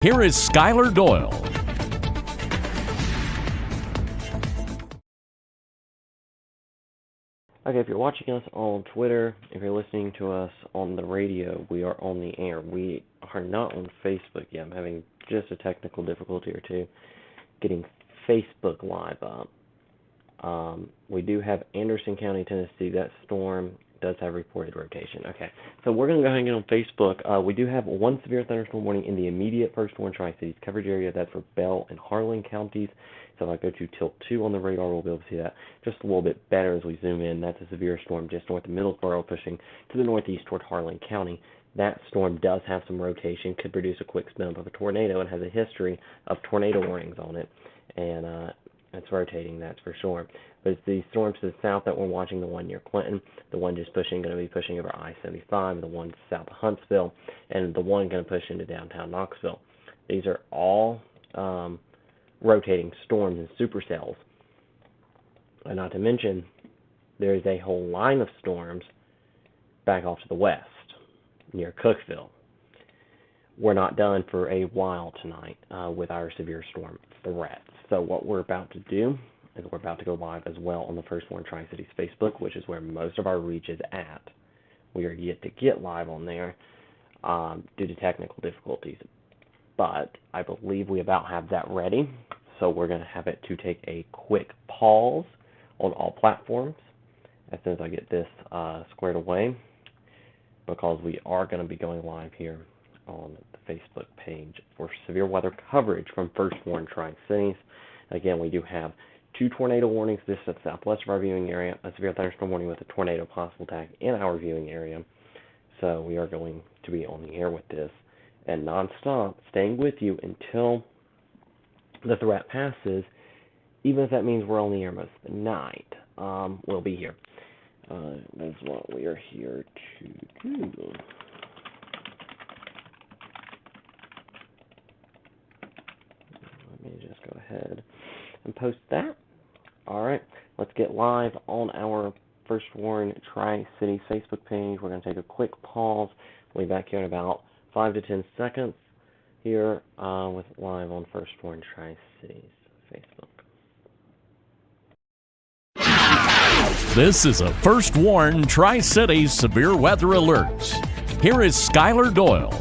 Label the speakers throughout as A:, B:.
A: Here is Skylar Doyle.
B: Okay, if you're watching us on Twitter, if you're listening to us on the radio, we are on the air. We are not on Facebook yet. I'm having just a technical difficulty or two getting Facebook Live up. We do have Anderson County, Tennessee. That storm does have reported rotation. Okay, so we're going to go ahead and get on Facebook. We do have one severe thunderstorm warning in the immediate first warning Tri-Cities coverage area. That's for Bell and Harlan counties. So if I go to tilt 2 on the radar, we'll be able to see that just a little bit better as we zoom in. That's a severe storm just north of Middlesboro, pushing to the northeast toward Harlan County. That storm does have some rotation, could produce a quick spin of a tornado, and has a history of tornado warnings on it. And it's rotating, that's for sure. But it's the storms to the south that we're watching, the one near Clinton, the one just going to be pushing over I-75, the one south of Huntsville, and the one going to push into downtown Knoxville. These are all rotating storms and supercells. And not to mention, there is a whole line of storms back off to the west, near Cookeville. We're not done for a while tonight with our severe storm threats. So what we're about to do is we're about to go live as well on the First Warn Tri-Cities Facebook, which is where most of our reach is at. We are yet to get live on there due to technical difficulties. But I believe we about have that ready. So we're going to have it to take a quick pause on all platforms as soon as I get this squared away, because we are going to be going live here on the Facebook page for severe weather coverage from First Warn Tri-Cities. Again, we do have 2 tornado warnings. This is southwest of our viewing area, a severe thunderstorm warning with a tornado possible attack in our viewing area. So we are going to be on the air with this and nonstop, staying with you until the threat passes, even if that means we're on the air most of the night. We'll be here. That's what we are here to do. Let me just go ahead and post that. All right, let's get live on our First Warn Tri-Cities Facebook page. We're going to take a quick pause. We'll be back here in about 5 to 10 seconds here with live on First Warn Tri-Cities Facebook.
A: This is a First Warn Tri-Cities Severe Weather Alert. Here is Skylar Doyle.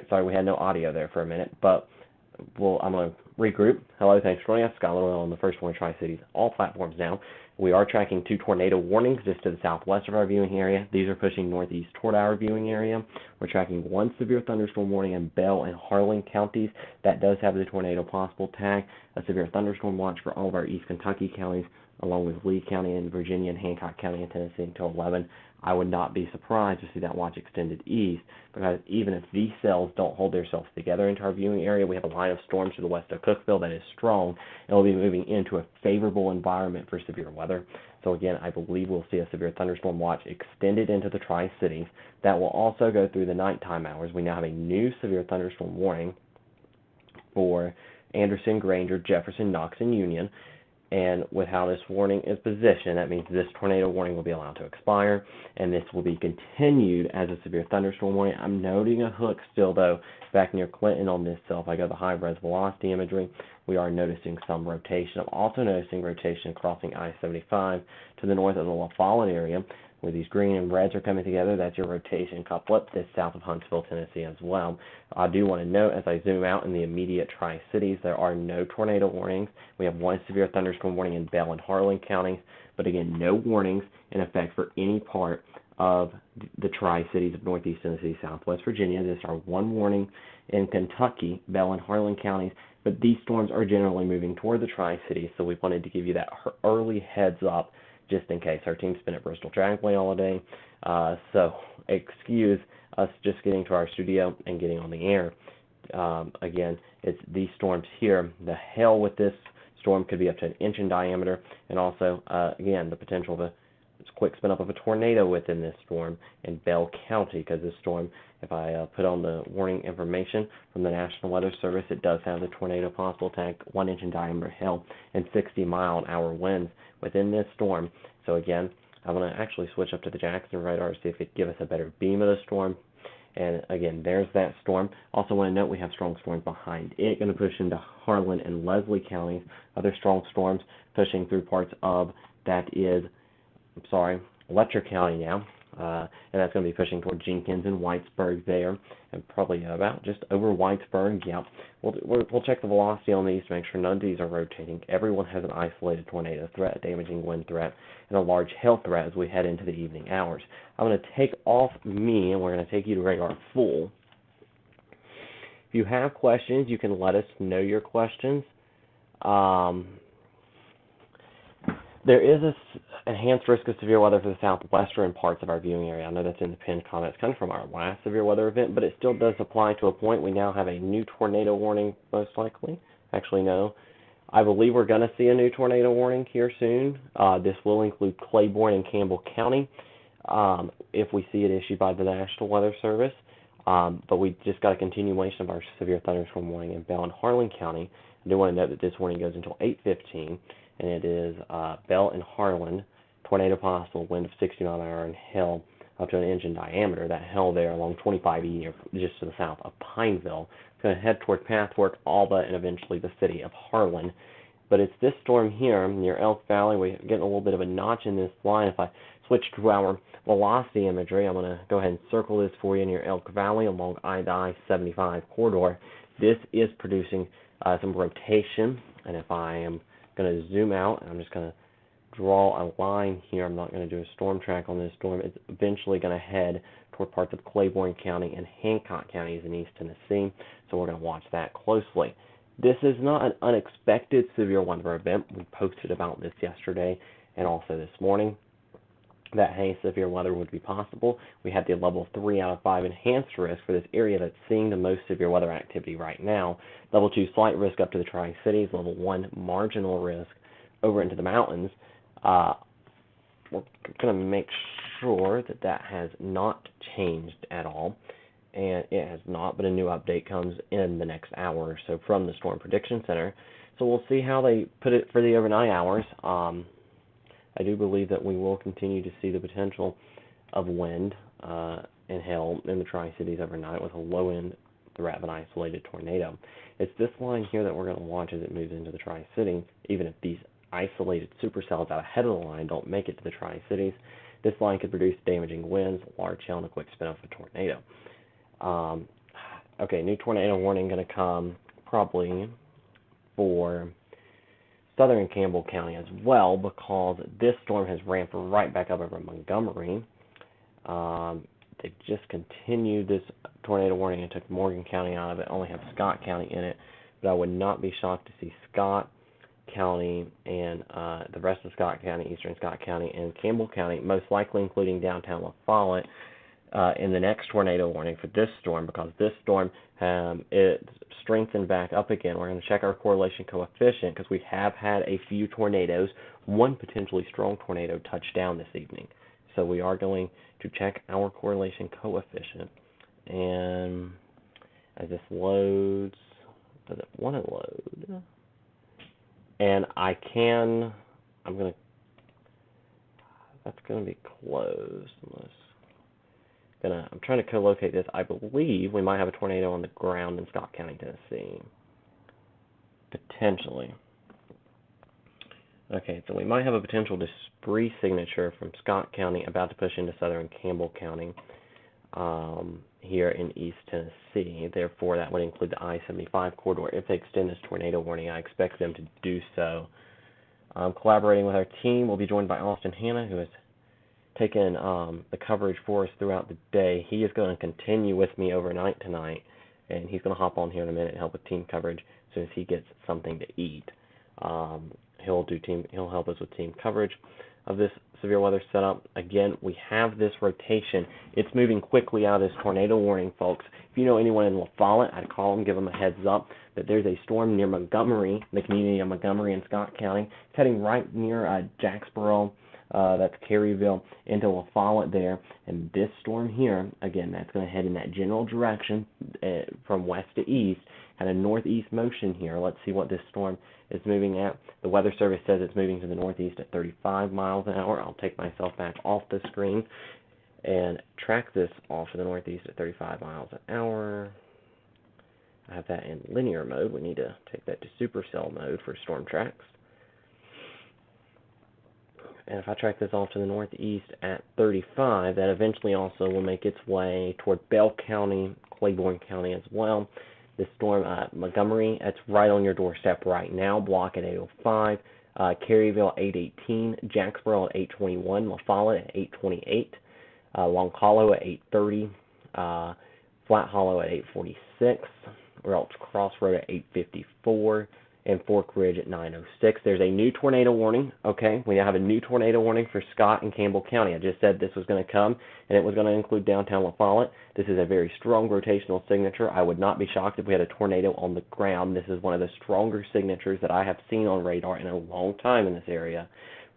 B: Sorry, we had no audio there for a minute, but I'm going to regroup. Hello, thanks for joining us. Skylar Doyle on the First Warn Tri-Cities, all platforms now. We are tracking 2 tornado warnings just to the southwest of our viewing area. These are pushing northeast toward our viewing area. We're tracking 1 severe thunderstorm warning in Bell and Harlan counties. That does have the tornado possible tag. A severe thunderstorm watch for all of our East Kentucky counties, along with Lee County in Virginia and Hancock County in Tennessee until 11. I would not be surprised to see that watch extended east, because even if these cells don't hold themselves together into our viewing area, we have a line of storms to the west of Cookeville that is strong, and we'll be moving into a favorable environment for severe weather. So again, I believe we'll see a severe thunderstorm watch extended into the Tri-Cities. That will also go through the nighttime hours. We now have a new severe thunderstorm warning for Anderson, Granger, Jefferson, Knox, and Union. And with how this warning is positioned, that means this tornado warning will be allowed to expire, and this will be continued as a severe thunderstorm warning. I'm noting a hook still, though, back near Clinton on this cell. If I go to the high-res velocity imagery, we are noticing some rotation. I'm also noticing rotation crossing I-75 to the north of the La Follette area, where these green and reds are coming together. That's your rotation couplet. This south of Huntsville, Tennessee as well. I do want to note, as I zoom out in the immediate Tri-Cities, there are no tornado warnings. We have 1 severe thunderstorm warning in Bell and Harlan counties, But again, no warnings in effect for any part of the Tri-Cities of Northeast Tennessee, Southwest Virginia. This is our one warning in Kentucky, Bell and Harlan counties. But these storms are generally moving toward the Tri-Cities, so we wanted to give you that early heads up just in case. Our team's been at Bristol Dragway all day, so excuse us just getting to our studio and getting on the air. Again, it's these storms here. The hail with this storm could be up to 1 inch in diameter, and also, again, the potential of a quick spin up of a tornado within this storm in Bell County, because this storm, if I put on the warning information from the National Weather Service, it does have the tornado possible attack, 1 inch in diameter hail, and 60-mile-an-hour winds within this storm. So again, I'm going to actually switch up to the Jackson radar to see if it can give us a better beam of the storm. And again, there's that storm. Also want to note we have strong storms behind it, going to push into Harlan and Leslie counties. Other strong storms pushing through parts of Letcher County now. And that's going to be pushing toward Jenkins and Whitesburg there, and probably about just over Whitesburg. Yeah, we'll check the velocity on these to make sure none of these are rotating. Everyone has an isolated tornado threat, a damaging wind threat, and a large hail threat as we head into the evening hours. I'm going to take off me, and we're going to take you to radar full. If you have questions, you can let us know your questions. There is an enhanced risk of severe weather for the southwestern parts of our viewing area. I know that's in the pinned comments, kind of from our last severe weather event, but it still does apply to a point. We now have a new tornado warning, most likely. Actually, no. I believe we're going to see a new tornado warning here soon. This will include Claiborne and Campbell County if we see it issued by the National Weather Service. But we just got a continuation of our severe thunderstorm warning in Bell and Harlan County. I do want to note that this warning goes until 8:15. And it is Bell and Harlan, tornado possible, wind of 60 miles an hour, and hail up to 1 inch in diameter. That hail there along 25E, or just to the south of Pineville. It's going to head toward Pathwork, Alba, and eventually the city of Harlan. But it's this storm here near Elk Valley. We're getting a little bit of a notch in this line. If I switch to our velocity imagery, I'm going to go ahead and circle this for you near Elk Valley along I-75 corridor. This is producing some rotation, and if I am going to zoom out, and I'm just going to draw a line here. I'm not going to do a storm track on this storm. It's eventually going to head toward parts of Claiborne County and Hancock counties in East Tennessee, so we're going to watch that closely. This is not an unexpected severe weather event. We posted about this yesterday and also this morning, that, hey, severe weather would be possible. We had the level 3 out of 5 enhanced risk for this area that's seeing the most severe weather activity right now. Level 2 slight risk up to the Tri-Cities. Level 1 marginal risk over into the mountains. We're going to make sure that that has not changed at all. And it has not, but a new update comes in the next hour or so from the Storm Prediction Center. So we'll see how they put it for the overnight hours. I do believe that we will continue to see the potential of wind and hail in the Tri-Cities overnight with a low-end threat of an isolated tornado. It's this line here that we're going to watch as it moves into the Tri-Cities. Even if these isolated supercells out ahead of the line don't make it to the Tri-Cities, this line could produce damaging winds, large hail, and a quick spin-off of a tornado. Okay, new tornado warning going to come probably for southern Campbell County as well, because this storm has ramped right back up over Montgomery. They've just continued this tornado warning and took Morgan County out of it, only have Scott County in it, but I would not be shocked to see Scott County and the rest of Scott County, eastern Scott County, and Campbell County, most likely including downtown La Follette, in the next tornado warning for this storm, because this storm it strengthened back up again. We're going to check our correlation coefficient because we have had a few tornadoes, one potentially strong tornado touch down this evening. So we are going to check our correlation coefficient. And as this loads, does it want to load? And that's going to be closed. I'm trying to co-locate this. I believe we might have a tornado on the ground in Scott County, Tennessee. Potentially. Okay, so we might have a potential Desprez signature from Scott County about to push into southern Campbell County here in East Tennessee. Therefore, that would include the I-75 corridor. If they extend this tornado warning, I expect them to do so Collaborating with our team, we'll be joined by Austin Hanna, who has taken the coverage for us throughout the day. He is going to continue with me overnight tonight, and he's going to hop on here in a minute and help with team coverage as soon as he gets something to eat. He'll help us with team coverage of this severe weather setup. Again, we have this rotation. It's moving quickly out of this tornado warning, folks. If you know anyone in La Follette, I'd call them, give them a heads up that there's a storm near Montgomery, the community of Montgomery in Scott County. It's heading right near Jacksboro, that's Caryville, into La Follette there. And this storm here, again, that's going to head in that general direction from west to east, had a northeast motion here. Let's see what this storm is moving at. The Weather Service says it's moving to the northeast at 35 miles an hour. I'll take myself back off the screen and track this off to the northeast at 35 miles an hour. I have that in linear mode. We need to take that to supercell mode for storm tracks. And if I track this off to the northeast at 35, that eventually also will make its way toward Bell County, Claiborne County as well. This storm, Montgomery, that's right on your doorstep right now. Block at 8:05, Caryville 8:18, Jacksboro at 8:21, La Follette at 8:28, Long Hollow at 8:30, Flat Hollow at 8:46, Welch Crossroad at 8:54, and Fork Ridge at 9:06. There's a new tornado warning, okay? We now have a new tornado warning for Scott and Campbell County. I just said this was going to come, and it was going to include downtown La Follette. This is a very strong rotational signature. I would not be shocked if we had a tornado on the ground. This is one of the stronger signatures that I have seen on radar in a long time in this area.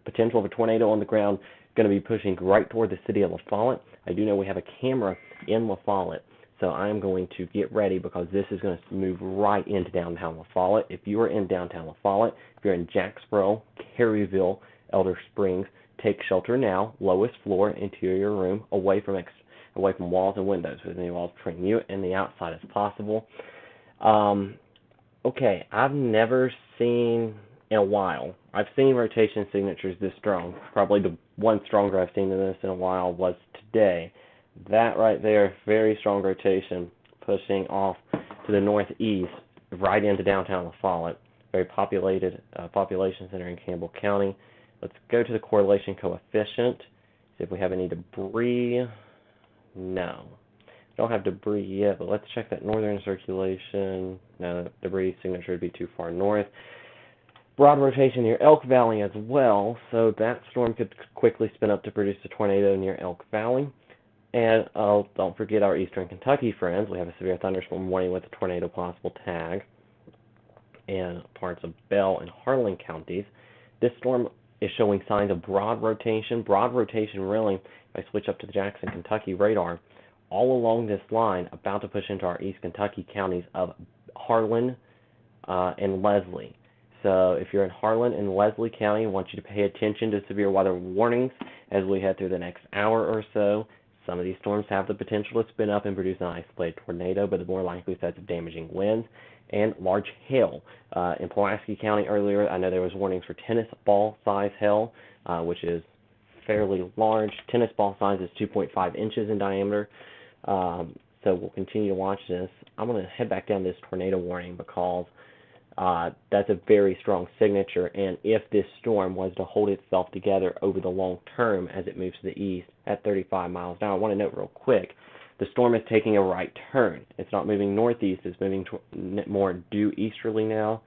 B: Potential of a tornado on the ground, going to be pushing right toward the city of La Follette. I do know we have a camera in La Follette, so I'm going to get ready because this is going to move right into downtown La Follette. If you are in downtown La Follette, if you're in Jacksboro, Caryville, Elder Springs, take shelter now, lowest floor, interior room, away from walls and windows, with any walls between you and the outside as possible. Okay, I've never seen in a while. I've seen rotation signatures this strong. Probably the one stronger I've seen than this in a while was today. That right there, very strong rotation, pushing off to the northeast, right into downtown La Follette. Very populated population center in Campbell County. Let's go to the correlation coefficient, see if we have any debris. No. Don't have debris yet, but let's check that northern circulation. No, the debris signature would be too far north. Broad rotation near Elk Valley as well, so that storm could quickly spin up to produce a tornado near Elk Valley. And don't forget our eastern Kentucky friends. We have a severe thunderstorm warning with a tornado possible tag in parts of Bell and Harlan counties. This storm is showing signs of broad rotation. Broad rotation, really, if I switch up to the Jackson, Kentucky radar, all along this line, about to push into our East Kentucky counties of Harlan and Leslie. So if you're in Harlan and Leslie County, I want you to pay attention to severe weather warnings as we head through the next hour or so. Some of these storms have the potential to spin up and produce an isolated tornado, but the more likely sets of damaging winds and large hail. In Pulaski County earlier, I know there was warnings for tennis ball size hail, which is fairly large. Tennis ball size is 2.5 inches in diameter. So we'll continue to watch this. I'm going to head back down this tornado warning because that's a very strong signature, and if this storm was to hold itself together over the long term as it moves to the east at 35 miles an hour, I want to note real quick, the storm is taking a right turn. It's not moving northeast, it's moving more due easterly now.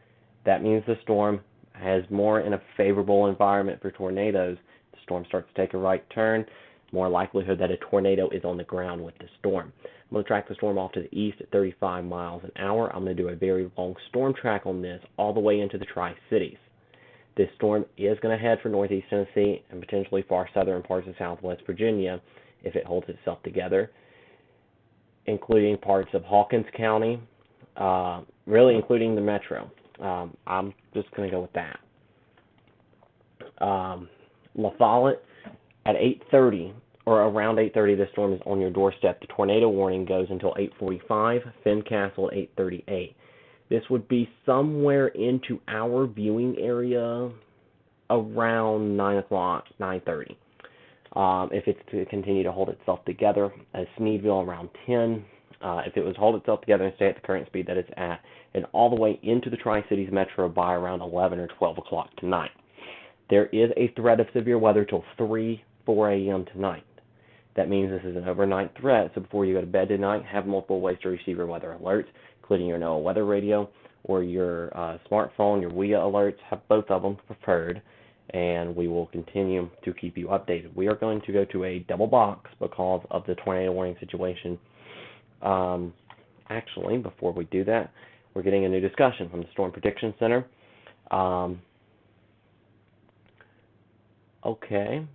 B: That means the storm has more in a favorable environment for tornadoes. The storm starts to take a right turn, more likelihood that a tornado is on the ground with the storm. I'm going to track the storm off to the east at 35 miles an hour. I'm going to do a very long storm track on this all the way into the Tri-Cities. This storm is going to head for northeast Tennessee and potentially far southern parts of southwest Virginia if it holds itself together, including parts of Hawkins County, really including the metro. I'm just going to go with that. La Follette at 8:30 or around 8:30, this storm is on your doorstep. The tornado warning goes until 8:45. Fincastle at 8:38. This would be somewhere into our viewing area around 9 o'clock, 9:30. If it's to continue to hold itself together, Sneedville around 10. If it was to hold itself together and stay at the current speed that it's at, and all the way into the Tri-Cities metro by around 11 or 12 o'clock tonight. There is a threat of severe weather till 4 a.m. tonight. That means this is an overnight threat, so before you go to bed tonight, have multiple ways to receive your weather alerts, including your NOAA weather radio or your smartphone, your WIA alerts. Have both of them preferred, and we will continue to keep you updated. We are going to go to a double box because of the tornado warning situation. Actually, before we do that, we're getting a new discussion from the Storm Prediction Center. Okay.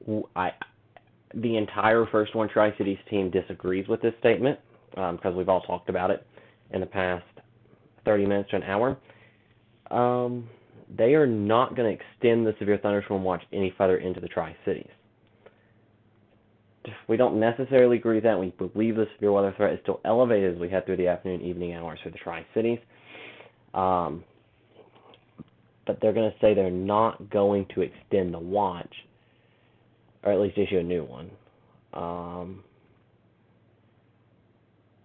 B: The entire First Warn Tri-Cities team disagrees with this statement because we've all talked about it in the past 30 minutes to an hour. They are not going to extend the severe thunderstorm watch any further into the Tri-Cities. We don't necessarily agree with that. We believe the severe weather threat is still elevated as we head through the afternoon, evening hours for the Tri-Cities. But they're going to say they're not going to extend the watch, or at least issue a new one.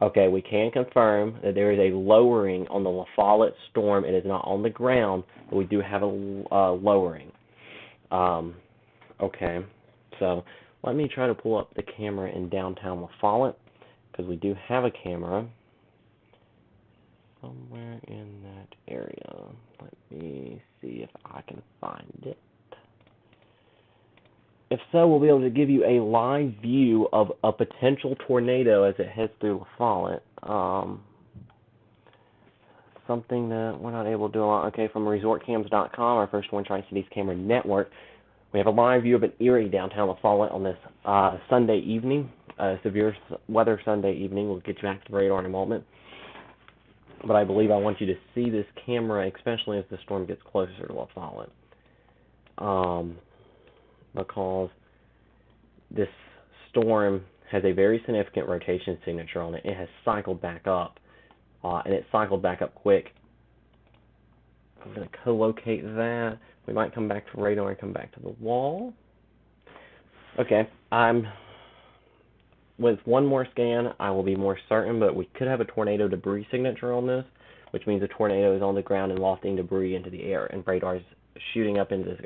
B: Okay, we can confirm that there is a lowering on the La Follette storm. It is not on the ground, but we do have a lowering. Okay, so let me try to pull up the camera in downtown La Follette, because we do have a camera somewhere in that area. Let me see if I can find it. If so, we'll be able to give you a live view of a potential tornado as it heads through La Follette. Something that we're not able to do a lot. Okay, from resortcams.com, our First Warn Tri-Cities camera network, we have a live view of an eerie downtown La Follette on this Sunday evening, severe weather Sunday evening. We'll get you back to the radar in a moment. But I believe I want you to see this camera, especially as the storm gets closer to La Follette. Because this storm has a very significant rotation signature on it. It has cycled back up, and it cycled back up quick. I'm going to co-locate that. We might come back to radar and come back to the wall. Okay, with one more scan, I will be more certain, but we could have a tornado debris signature on this, which means a tornado is on the ground and lofting debris into the air, and radar is shooting up into the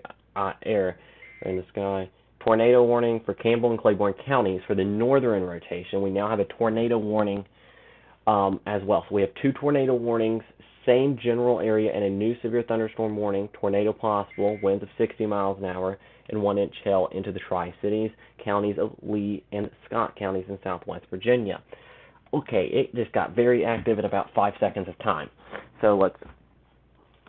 B: air in the sky. Tornado warning for Campbell and Claiborne counties for the northern rotation. We now have a tornado warning as well. So we have two tornado warnings, same general area, and a new severe thunderstorm warning, tornado possible, winds of 60 miles an hour, and 1-inch hail into the Tri-Cities, counties of Lee and Scott counties in southwest Virginia. Okay, it just got very active in about 5 seconds of time. So let's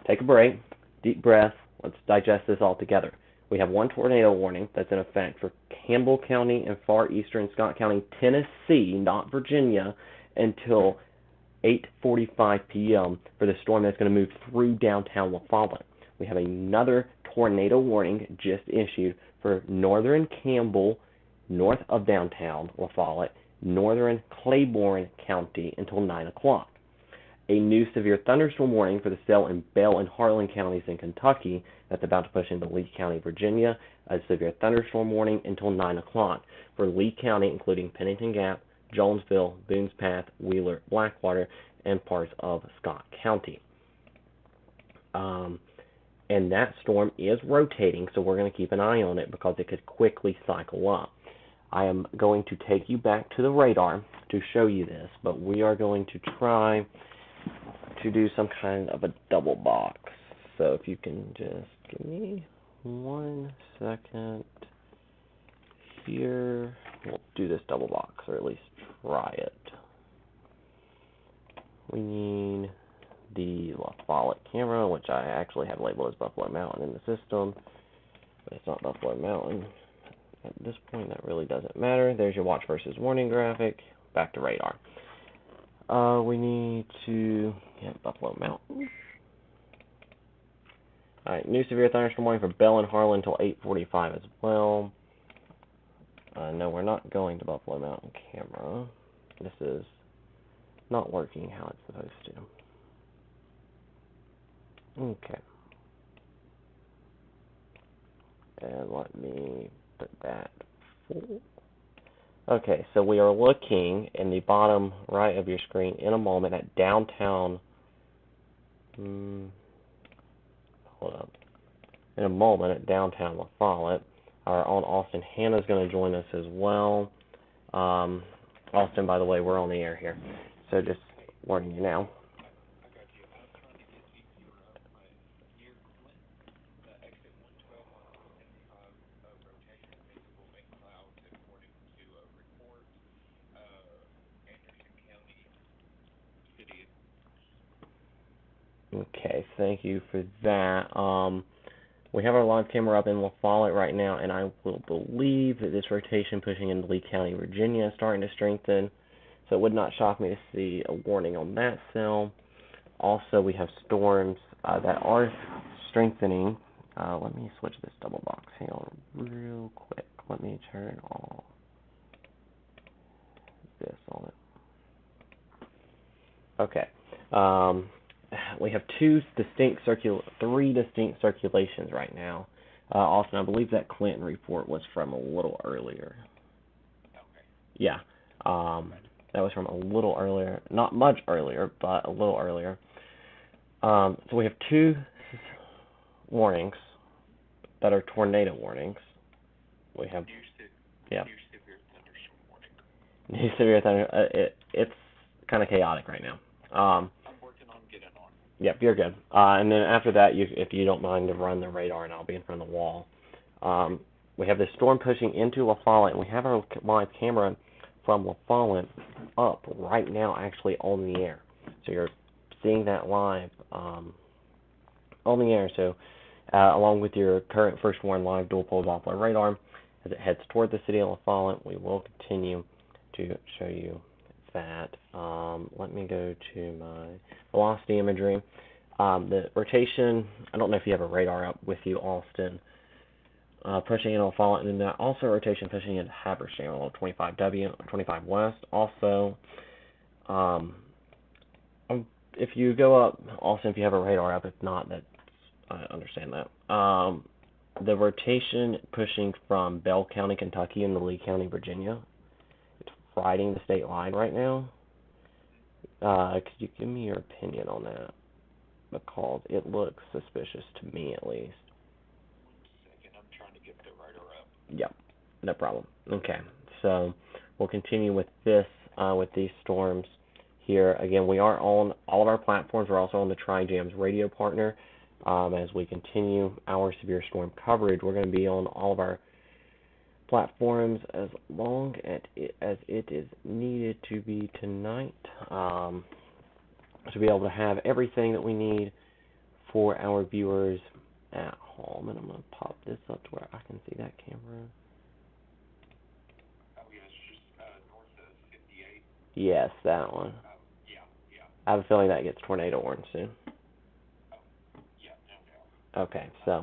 B: take a break, deep breath, let's digest this all together. We have one tornado warning that's in effect for Campbell County and far eastern Scott County, Tennessee, not Virginia, until 8:45 p.m. for the storm that's going to move through downtown La Follette. We have another tornado warning just issued for northern Campbell, north of downtown La Follette, northern Claiborne County until 9 o'clock. A new severe thunderstorm warning for the Sale and Bell and Harlan counties in Kentucky that's about to push into Lee County, Virginia. A severe thunderstorm warning until 9 o'clock for Lee County, including Pennington Gap, Jonesville, Boones Path, Wheeler, Blackwater, and parts of Scott County. And that storm is rotating, so we're going to keep an eye on it because it could quickly cycle up. I am going to take you back to the radar to show you this, but we are going to try to do some kind of a double box. So if you can just give me 1 second here, we'll do this double box, or at least try it. We need the La Follette camera, which I actually have labeled as Buffalo Mountain in the system, but it's not Buffalo Mountain. At this point, that really doesn't matter. There's your watch versus warning graphic. Back to radar. We need to get Buffalo Mountain. Alright, new severe thunderstorm warning for Bell and Harlan until 8:45 as well. No, we're not going to Buffalo Mountain camera. This is not working how it's supposed to. Okay. And let me put that full. Okay, so we are looking in the bottom right of your screen in a moment at downtown. Hold up. in a moment at downtown La Follette. Our own Austin Hannah's going to join us as well. Austin, by the way, we're on the air here, so just warning you now. Okay, thank you for that. We have our live camera up in La Follette right now, and I will believe that this rotation pushing into Lee County, Virginia is starting to strengthen, so it would not shock me to see a warning on that cell. Also, we have storms that are strengthening. Let me switch this double box. Hang on real quick. Let me turn off this on it. Okay. We have three distinct circulations right now. Austin, I believe that Clinton report was from a little earlier.
C: Okay.
B: Yeah. That was from a little earlier. Not much earlier, but a little earlier. So we have two warnings that are tornado warnings. We have
C: New severe thunderstorm warning.
B: New severe thunder. It's kind of chaotic right now.
C: I'm working on getting on.
B: Yep, you're good. And then after that, if you don't mind to run the radar, and I'll be in front of the wall. We have this storm pushing into La Follette, and we have our live camera from La Follette up right now, actually on the air. So you're seeing that live on the air. So along with your current First Warn live dual pole Doppler radar, as it heads toward the city of La Follette, we will continue to show you that. Let me go to my velocity imagery. The rotation, I don't know if you have a radar up with you, Austin, pushing in La Follette, and then also rotation pushing into Habersham, 25W, 25 West. Also, if you go up, Austin, if you have a radar up, if not, that I understand that. The rotation pushing from Bell County, Kentucky into Lee County, Virginia. It's riding the state line right now. Could you give me your opinion on that? Because it looks suspicious to me, at least.
C: 1 second, I'm trying to get the radar up.
B: Yep, no problem. Okay, so we'll continue with this, with these storms here. Again, we are on all of our platforms. We're also on the Tri-Jams radio partner. As we continue our severe storm coverage, we're going to be on all of our platforms as long as it is needed to be tonight, to be able to have everything that we need for our viewers at home. And I'm going to pop this up to where I can see that camera.
C: Oh, yeah, it's just north of 58.
B: Yes, that one.
C: Yeah.
B: I have a feeling that gets tornado warned soon.
C: Oh, yeah, no doubt.
B: Okay, so.
C: Let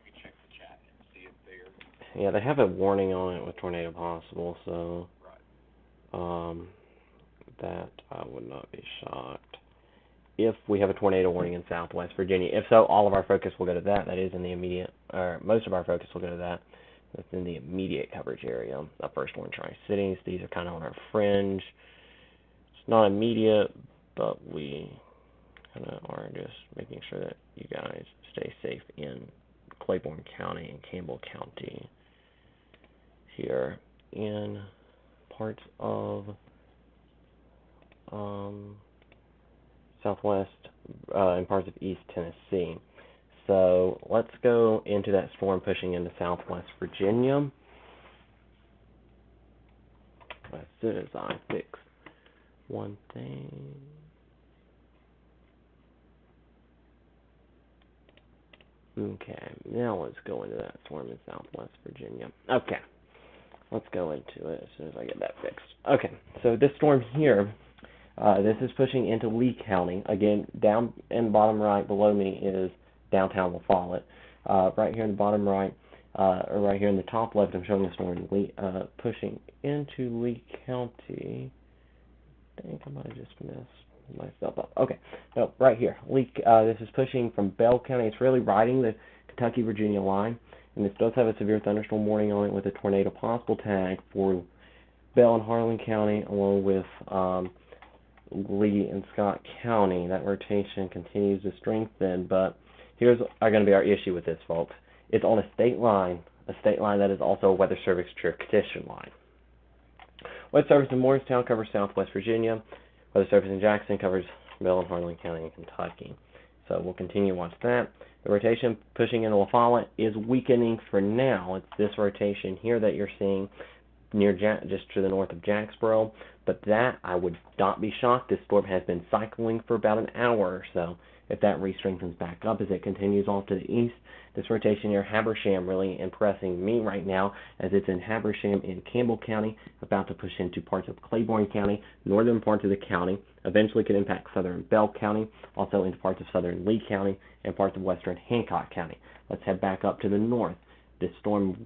C: me check the chat and see if they're...
B: Yeah, they have a warning on it with tornado possible, so.
C: Right.
B: That I would not be shocked if we have a tornado warning in Southwest Virginia. If so, all of our focus will go to that. That is in the immediate, or most of our focus will go to that. That's in the immediate coverage area. The First Warn Tri-Cities. These are kind of on our fringe. It's not immediate, but we kind of are just making sure that you guys stay safe in Claiborne County and Campbell County here in parts of Southwest and parts of East Tennessee. So let's go into that storm pushing into Southwest Virginia. As soon as I fix one thing. Okay, now let's go into that storm in Southwest Virginia. Okay, let's go into it as soon as I get that fixed. Okay, so this storm here, this is pushing into Lee County. Again, down in the bottom right below me is downtown La Follette. Right here in the bottom right, or right here in the top left, I'm showing the storm pushing into Lee County. I think I might have just messed myself up. Okay, no, right here. This is pushing from Bell County. It's really riding the Kentucky-Virginia line, and this does have a severe thunderstorm warning on it with a tornado possible tag for Bell and Harlan County, along with Lee and Scott County. That rotation continues to strengthen, but here's going to be our issue with this, folks. It's on a state line that is also a Weather Service jurisdiction line. Weather Service in Morristown covers Southwest Virginia. Weather Service in Jackson covers Bell and Harlan County in Kentucky. So we'll continue to watch that. The rotation pushing into La Follette is weakening for now. It's this rotation here that you're seeing near just to the north of Jacksboro. But that, I would not be shocked. This storm has been cycling for about an hour or so. If that re-strengthens back up as it continues off to the east, this rotation near Habersham really impressing me right now, as it's in Habersham in Campbell County, about to push into parts of Claiborne County, northern parts of the county, eventually could impact southern Bell County, also into parts of southern Lee County, and parts of western Hancock County. Let's head back up to the north. This storm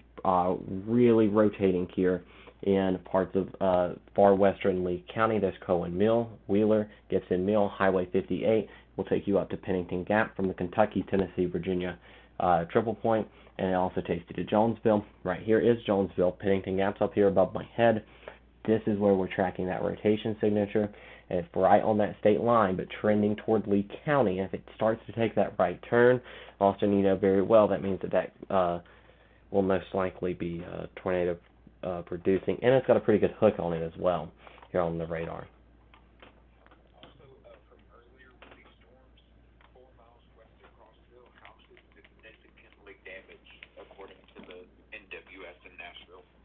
B: really rotating here in parts of far western Lee County. There's Cohen Mill, Wheeler, Gibson Mill, Highway 58. Will take you up to Pennington Gap from the Kentucky, Tennessee, Virginia triple point, and it also takes you to Jonesville. Right here is Jonesville. Pennington Gap's up here above my head. This is where we're tracking that rotation signature. And it's right on that state line, but trending toward Lee County. If it starts to take that right turn, Austin, you know very well, that means that will most likely be tornado producing, and it's got a pretty good hook on it as well here on the radar.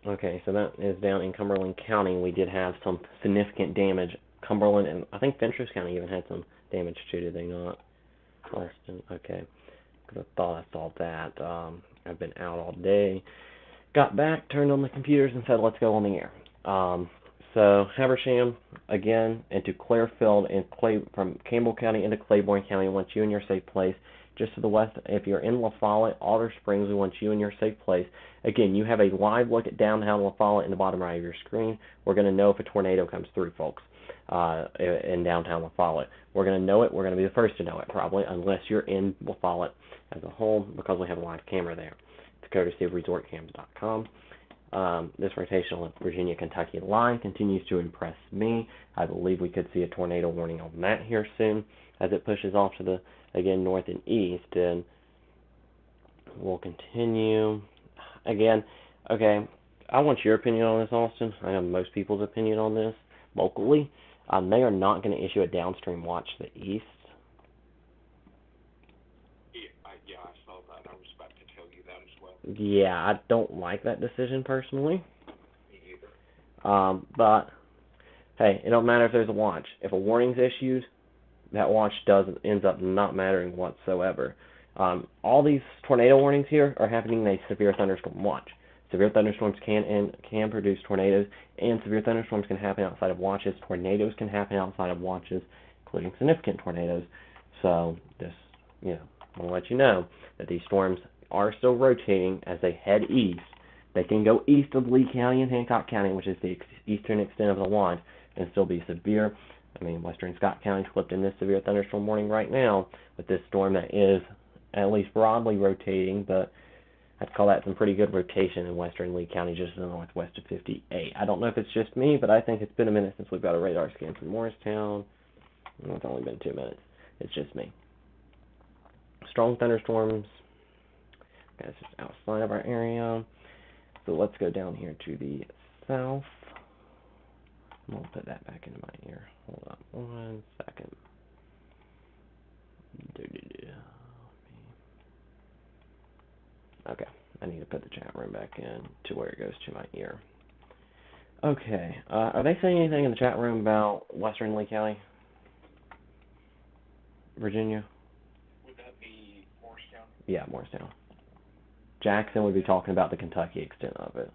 B: Okay, so that is down in Cumberland County. We did have some significant damage. Cumberland and I think Fentress County even had some damage too, did they not? Austin, okay. Because I thought I saw that. I've been out all day. Got back, turned on the computers, and said, let's go on the air. So Habersham, again, into Clairfield, and from Campbell County into Claiborne County. We want you in your safe place. Just to the west, if you're in La Follette, Alder Springs, we want you in your safe place. Again, you have a live look at downtown La Follette in the bottom right of your screen. We're going to know if a tornado comes through, folks, in downtown La Follette. We're going to know it. We're going to be the first to know it, probably, unless you're in La Follette as a whole, because we have a live camera there. It's courtesy of resortcams.com. This rotational Virginia-Kentucky line continues to impress me. I believe we could see a tornado warning on that here soon as it pushes off to the, again, north and east. And we'll continue. Again, okay, I want your opinion on this, Austin. I know most people's opinion on this locally. They are not going to issue a downstream watch to the east.
C: Yeah, I saw that. I was about to tell you that as well.
B: Yeah, I don't like that decision personally.
C: Me either.
B: But, hey, it don't matter if there's a watch. If a warning's issued, that watch ends up not mattering whatsoever. All these tornado warnings here are happening in a severe thunderstorm watch. Severe thunderstorms can produce tornadoes, and severe thunderstorms can happen outside of watches. Tornadoes can happen outside of watches, including significant tornadoes. So just, I want to let you know that these storms are still rotating as they head east. They can go east of Lee County and Hancock County, which is the eastern extent of the line, and still be severe. I mean, western Scott County flipped in this severe thunderstorm warning right now with this storm that is at least broadly rotating, but I'd call that some pretty good rotation in western Lee County, just to the northwest of 58. I don't know if it's just me, but I think it's been a minute since we've got a radar scan from Morristown. Well, it's only been 2 minutes. It's just me. Strong thunderstorms. That's just outside of our area. So let's go down here to the south. I'm going to put that back into my ear. Hold on 1 second. Okay, I need to put the chat room back in to where it goes to my ear. Okay, are they saying anything in the chat room about western Lee County, Virginia?
C: Would that be Morristown?
B: Yeah, Morristown. Jackson would be talking about the Kentucky extent of it.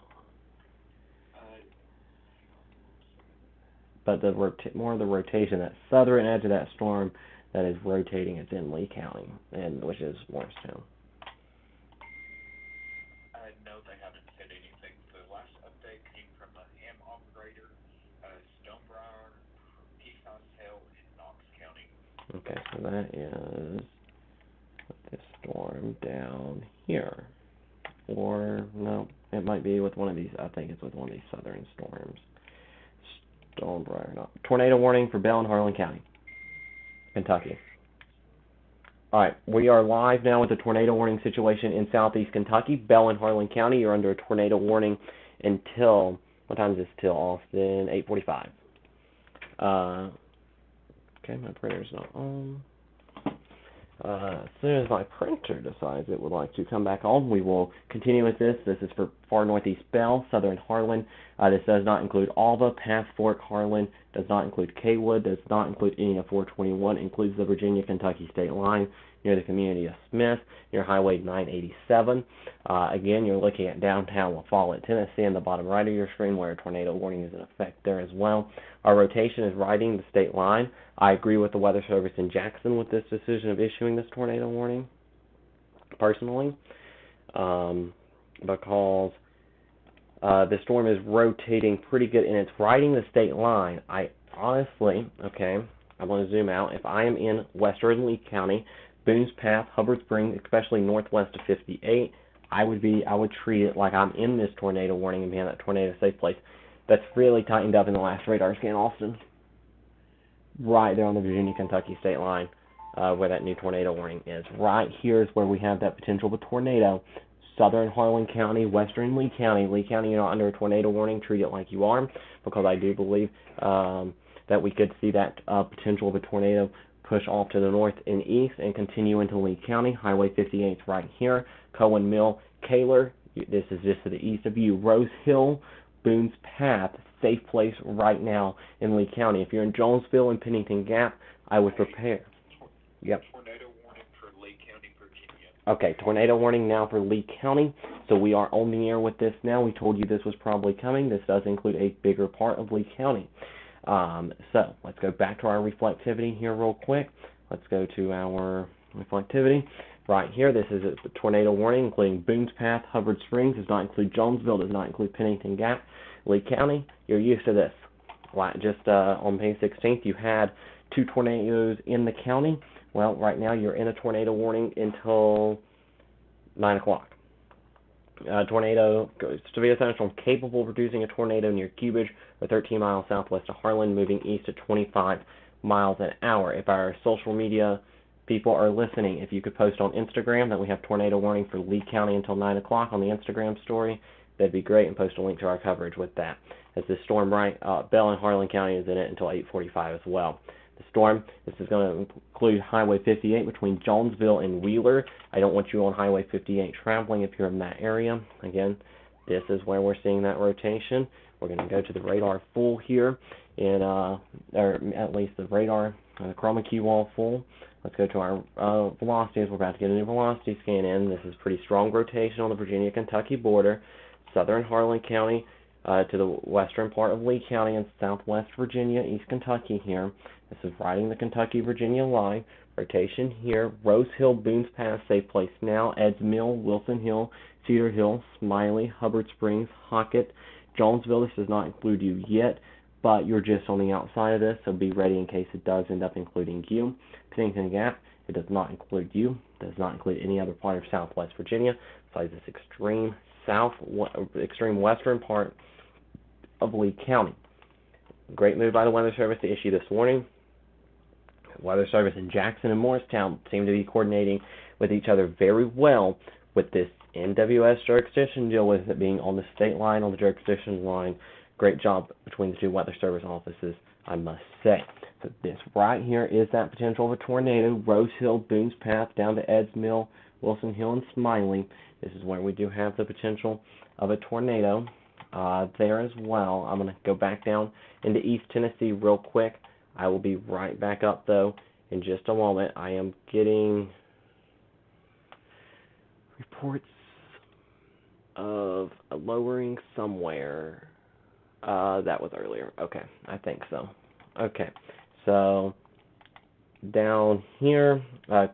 B: But the more of the rotation, that southern edge of that storm that is rotating, it's in Lee County, which is Morristown.
C: No, they haven't said anything. The last update came from a ham operator, Stonebriar, Keystone Hill in Knox County.
B: Okay, so that is this storm down here. Or, no, it might be with one of these. I think it's with one of these southern storms. Stonebriar, no. Tornado warning for Bell and Harlan County, Kentucky. All right, we are live now with a tornado warning situation in southeast Kentucky. Bell and Harlan County, you're under a tornado warning until, what time is this till, Austin? 8:45. Okay, my printer's not on. As soon as my printer decides it would like to come back on, we will continue with this. This is for far northeast Bell, southern Harlan. This does not include Alva, Path Fork, Harlan, does not include Kaywood, does not include any of 421, includes the Virginia-Kentucky state line near the community of Smith, near Highway 987. Again, you're looking at downtown La Follette, Tennessee, in the bottom right of your screen where a tornado warning is in effect there as well. Our rotation is riding the state line. I agree with the Weather Service in Jackson with this decision of issuing this tornado warning, personally, because the storm is rotating pretty good and it's riding the state line. I honestly, okay, I'm going to zoom out. If I am in western Lee County, Boone's Path, Hubbard Springs, especially northwest of 58, I would treat it like I'm in this tornado warning and be in that tornado safe place. That's really tightened up in the last radar scan, Austin. Right there on the Virginia-Kentucky state line, where that new tornado warning is. Right here is where we have that potential of a tornado. Southern Harlan County, western Lee County. Lee County, you're not under a tornado warning. Treat it like you are, because I do believe that we could see that potential of a tornado push off to the north and east and continue into Lee County. Highway 58 is right here. Cohen Mill, Kaler, this is just to the east of you. Rose Hill, Boone's Path, safe place right now in Lee County. If you're in Jonesville and Pennington Gap, I would prepare. Yep.
C: Tornado warning for Lee County, Virginia.
B: Okay, tornado warning now for Lee County. So we are on the air with this now. We told you this was probably coming. This does include a bigger part of Lee County. So let's go back to our reflectivity here real quick. Let's go to our reflectivity. Right here, this is a tornado warning, including Boone's Path, Hubbard Springs, does not include Jonesville, does not include Pennington Gap. Lee County, you're used to this. Just on May 16th, you had 2 tornadoes in the county. Well, right now you're in a tornado warning until 9 o'clock. Tornado, severe thunderstorm capable of producing a tornado near Cubage or 13 miles southwest of Harlan, moving east at 25 miles an hour. If our social media people are listening, if you could post on Instagram that we have tornado warning for Lee County until 9 o'clock on the Instagram story, that'd be great, and post a link to our coverage with that. As this storm, Bell and Harlan County is in it until 8:45 as well. The storm, this is going to include Highway 58 between Jonesville and Wheeler. I don't want you on Highway 58 traveling if you're in that area. Again, this is where we're seeing that rotation. We're going to go to the radar full here, or at least the radar, the chroma key wall full. Let's go to our velocities. We're about to get a new velocity scan in. This is pretty strong rotation on the Virginia-Kentucky border. Southern Harlan County to the western part of Lee County and southwest Virginia, East Kentucky here. This is riding the Kentucky-Virginia line. Rotation here. Rose Hill, Boone's Pass, safe place now. Ed's Mill, Wilson Hill, Cedar Hill, Smiley, Hubbard Springs, Hockett, Jonesville. This does not include you yet, but you're just on the outside of this, so be ready in case it does end up including you. Pennington Gap, it does not include you. It does not include any other part of southwest Virginia besides this extreme western part of Lee County. Great move by the Weather Service to issue this warning. Weather Service in Jackson and Morristown seem to be coordinating with each other very well with this NWS jurisdiction deal, with it being on the state line, on the jurisdiction line. Great job between the two Weather Service offices, I must say. So this right here is that potential of a tornado. Rose Hill, Boone's Path, down to Ed's Mill, Wilson Hill, and Smiley. This is where we do have the potential of a tornado there as well. I'm going to go back down into East Tennessee real quick. I will be right back up, though, in just a moment. I am getting reports of a lowering somewhere. That was earlier. Okay, I think so. Okay, so down here,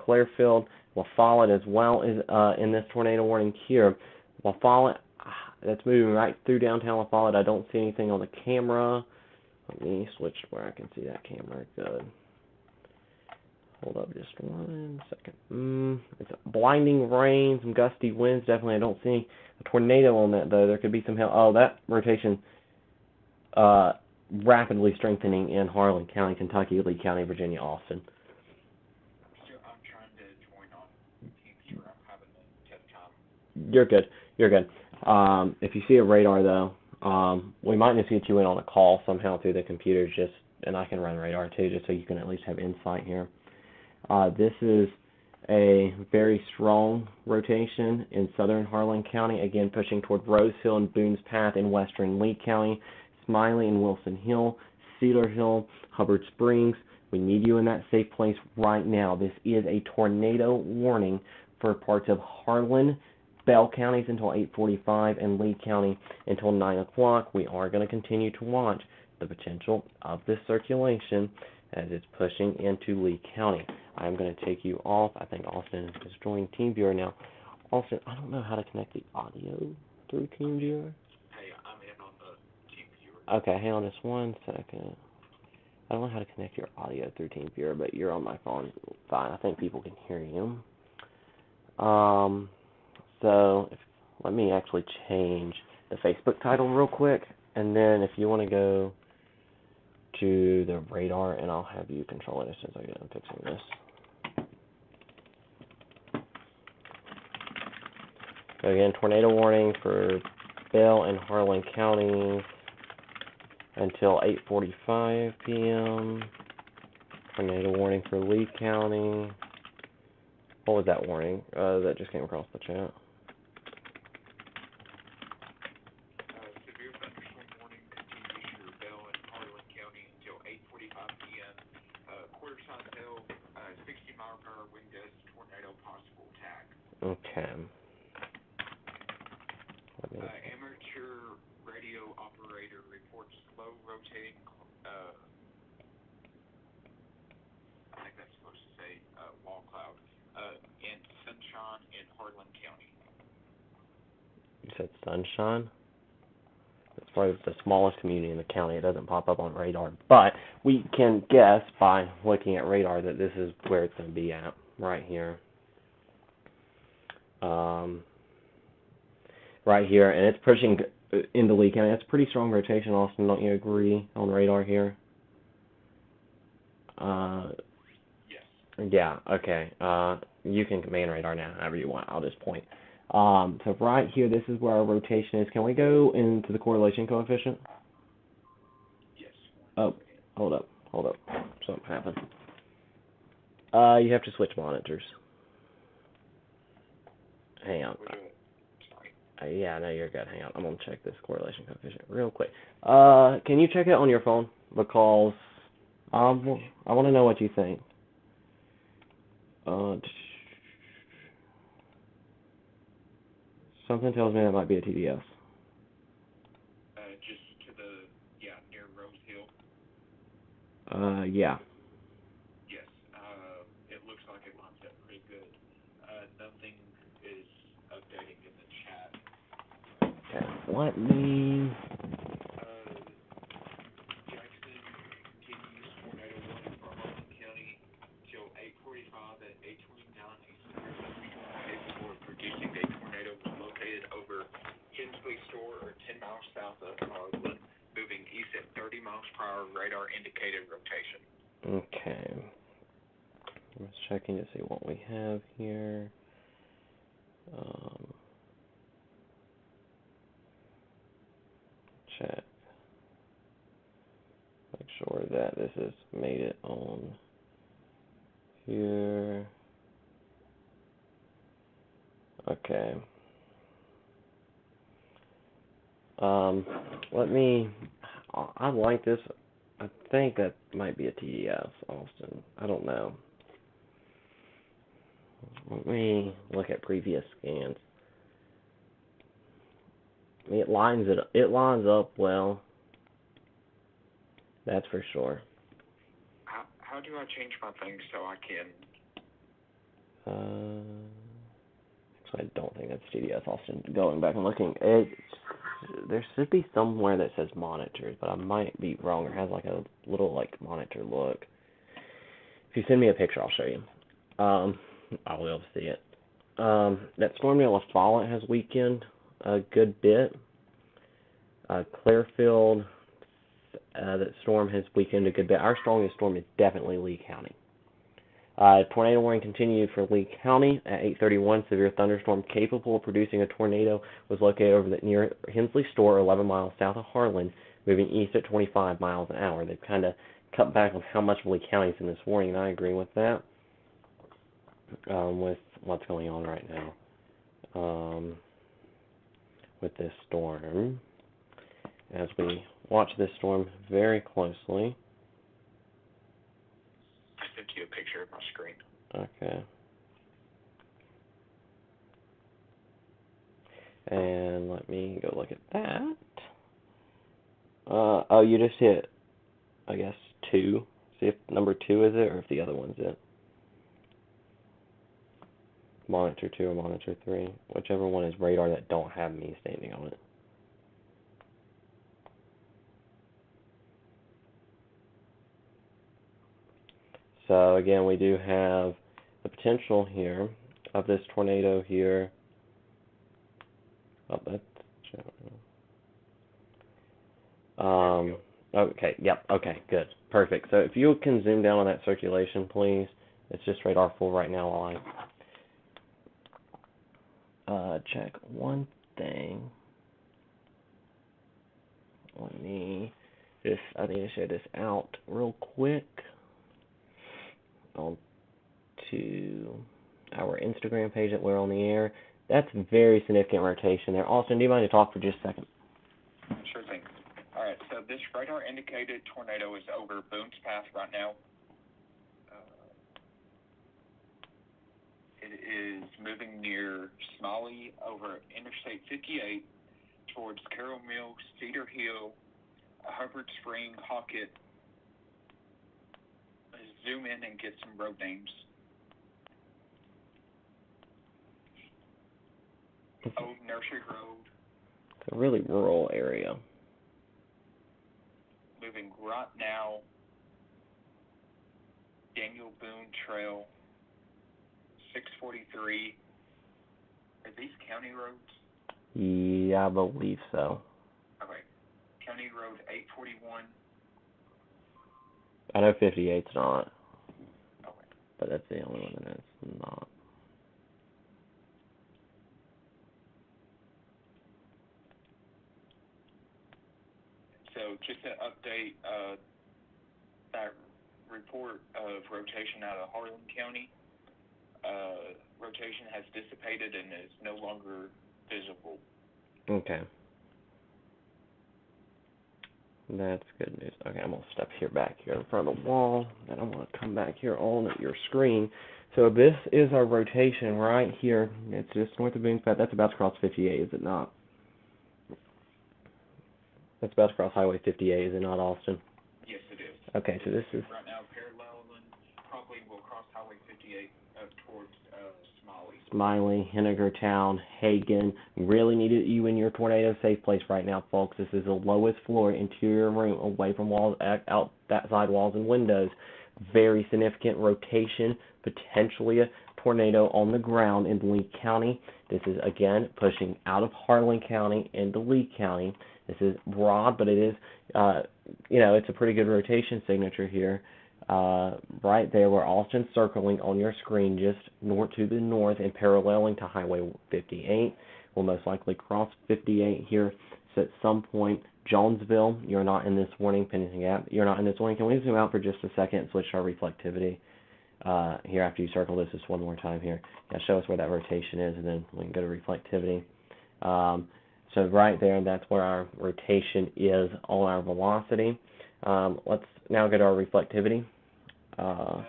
B: Clearfield, La Follette as well is in this tornado warning here. La Follette, that's moving right through downtown La Follette. I don't see anything on the camera. Let me switch to where I can see that camera. Good. Hold up just 1 second. It's blinding rain, some gusty winds. Definitely, I don't see a tornado on that, though. There could be some hell. Oh, that rotation rapidly strengthening in Harlan County, Kentucky, Lee County, Virginia, Austin.
C: So I'm trying to
B: You're good. You're good. If you see a radar though, we might need to get you in on a call somehow through the computer, and I can run radar too, just so you can at least have insight here. This is a very strong rotation in southern Harlan County, again pushing toward Rose Hill and Boone's Path in western Lee County, Smiley and Wilson Hill, Cedar Hill, Hubbard Springs. We need you in that safe place right now. This is a tornado warning for parts of Harlan, Bell counties until 8:45, and Lee County until 9 o'clock. We are going to continue to watch the potential of this circulation as it's pushing into Lee County. I'm going to take you off. I think Austin is joining TeamViewer now. Austin, I don't know how to connect the audio through TeamViewer.
C: Hey, I'm in on the TeamViewer.
B: Okay, hang on just 1 second. I don't know how to connect your audio through TeamViewer, but you're on my phone. Fine, I think people can hear you. Let me actually change the Facebook title real quick, and then if you want to go to the radar, and I'll have you control it as soon as I get done fixing this. So again, tornado warning for Bell and Harlan counties until 8:45 p.m. Tornado warning for Lee County. What was that warning? That just came across the chat.
C: Severe thunderstorm warning continues for Bell and Harlan County until 8:45 p.m. Quarter sign hail, 60-mile-per-hour wind gusts, tornado possible attack.
B: Okay.
C: Amateur radio operator reports slow rotating, I think that's supposed to say wall cloud, and sunshine in Harlan County.
B: You said Sunshine? It's probably the smallest community in the county. It doesn't pop up on radar. But we can guess by looking at radar that this is where it's going to be at, right here. Right here, and it's pushing into Lee County. That's a pretty strong rotation, Austin. Don't you agree on radar here?
C: Yes.
B: Yeah, okay. You can command radar now, however you want. I'll just point. So right here, this is where our rotation is. Can we go into the correlation coefficient?
C: Yes.
B: Oh, hold up. Something happened. You have to switch monitors. Hang on. Yeah, no, you're good. Hang on. I'm going to check this correlation coefficient real quick. Can you check it on your phone? Because I want to know what you think. Something tells me that might be a TDS.
C: Just to the, near Rose Hill.
B: Yeah.
C: Yes. It looks like it lines up pretty good. Nothing is updating in the chat.
B: Okay, let me...
C: Jackson continues tornado warning for Harlan County till 8:45 at 8:29. A severe thunderstorm capable of producing a tornado was located over Hensley Store, or 10 miles south of Harlan, moving east at 30 miles per hour, radar indicated rotation.
B: Okay. I'm just checking to see what we have here. Check. Make sure that this has made it on here. Okay. I like this. I think that might be a TDS, Austin. I don't know. Let me look at previous scans. It lines up well. That's for sure.
C: How do I change my thing so I can?
B: Actually, I don't think that's TDS, Austin. Going back and looking, there should be somewhere that says monitors, but I might be wrong. Or has like a little monitor look. If you send me a picture, I'll show you. I'll be able to see it. That storm near La Follette has weakened a good bit. Clearfield, that storm has weakened a good bit. Our strongest storm is definitely Lee County. Tornado warning continued for Lee County at 8:31. Severe thunderstorm capable of producing a tornado was located over the near Hensley Store, 11 miles south of Harlan, moving east at 25 miles an hour. They've kind of cut back on how much of Lee County is in this warning, and I agree with that. With what's going on right now with this storm, as we watch this storm very closely.
C: I sent you a picture of my screen.
B: Okay. And let me go look at that. Oh, you just hit, I guess, 2. See if number 2 is it, or if the other one's it. Monitor 2 or monitor 3. Whichever one is radar that don't have me standing on it. So again, we do have the potential here of this tornado here. Oh, that's okay, yep, okay, good. Perfect. So if you can zoom down on that circulation, please. It's just radar full right now while I check one thing. I need to share this out real quick. On to our Instagram page that we're on the air. That's very significant rotation there. Austin, do you mind to talk for just a second?
C: Sure thing. All right, so this radar indicated tornado is over Boone's Path right now. It is moving near Smalley over Interstate 58 towards Carroll Mill, Cedar Hill, Hubbard Spring, Hockett. Zoom in and get some road names. Old Nursery Road.
B: It's a really rural area.
C: Moving right now. Daniel Boone Trail. 643. Are these county roads?
B: Yeah, I believe so.
C: Okay. County Road 841.
B: I know 58's not.
C: Okay.
B: But that's the only one that's not.
C: So just to update that report of rotation out of Harlan County, rotation has dissipated and is no longer visible.
B: Okay. That's good news. Okay, I'm going to step here back here in front of the wall, and I'm going to come back here on your screen. So this is our rotation right here. It's just north of Boone's Path. That's about to cross 58, is it not? That's about to cross Highway 58, is it not, Austin?
C: Yes, it is.
B: Okay, so this is...
C: Right now, paralleling, probably will cross Highway 58 up towards
B: Smiley, Hennigertown, Hagen. Really need you in your tornado safe place right now, folks. This is the lowest floor interior room away from walls, out that side walls and windows. Very significant rotation, potentially a tornado on the ground in Lee County. This is, again, pushing out of Harlan County into Lee County. This is broad, but it is, it's a pretty good rotation signature here. Right there where Austin's circling on your screen, just north to the north and paralleling to Highway 58. We'll most likely cross 58 here. So at some point, Jonesville, you're not in this warning, Pennington Gap, you're not in this warning. Can we zoom out for just a second and switch to our reflectivity here after you circle this just one more time here? Yeah, show us where that rotation is, and then we can go to reflectivity. So right there, that's where our rotation is on our velocity. Let's now go to our reflectivity.
C: I don't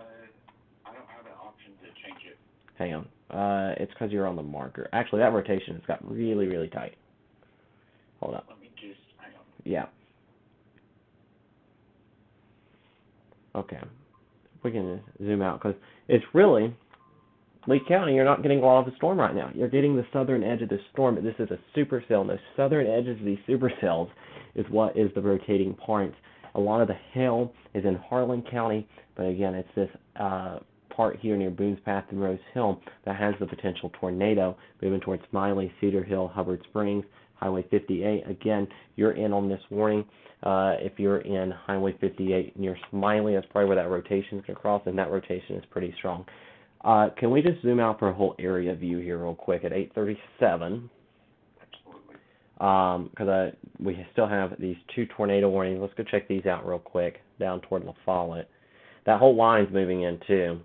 C: have an option to change it.
B: Hang on. It's because you're on the marker. Actually, that rotation has got really, really tight. Hold up.
C: Let me just, hang on.
B: Yeah. Okay. We can zoom out because it's really, Lee County, you're not getting a lot of the storm right now. You're getting the southern edge of the storm, but this is a supercell, and the southern edges of these supercells is what is the rotating part. A lot of the hail is in Harlan County, but again, it's this part here near Boone's Path and Rose Hill that has the potential tornado moving towards Smiley, Cedar Hill, Hubbard Springs, Highway 58. Again, you're in on this warning. If you're in Highway 58 near Smiley, that's probably where that rotation is going to cross, and that rotation is pretty strong. Can we just zoom out for a whole area view here real quick at 8:37?
C: Absolutely.
B: Because we still have these 2 tornado warnings. Let's go check these out real quick down toward La Follette. That whole line's moving in too.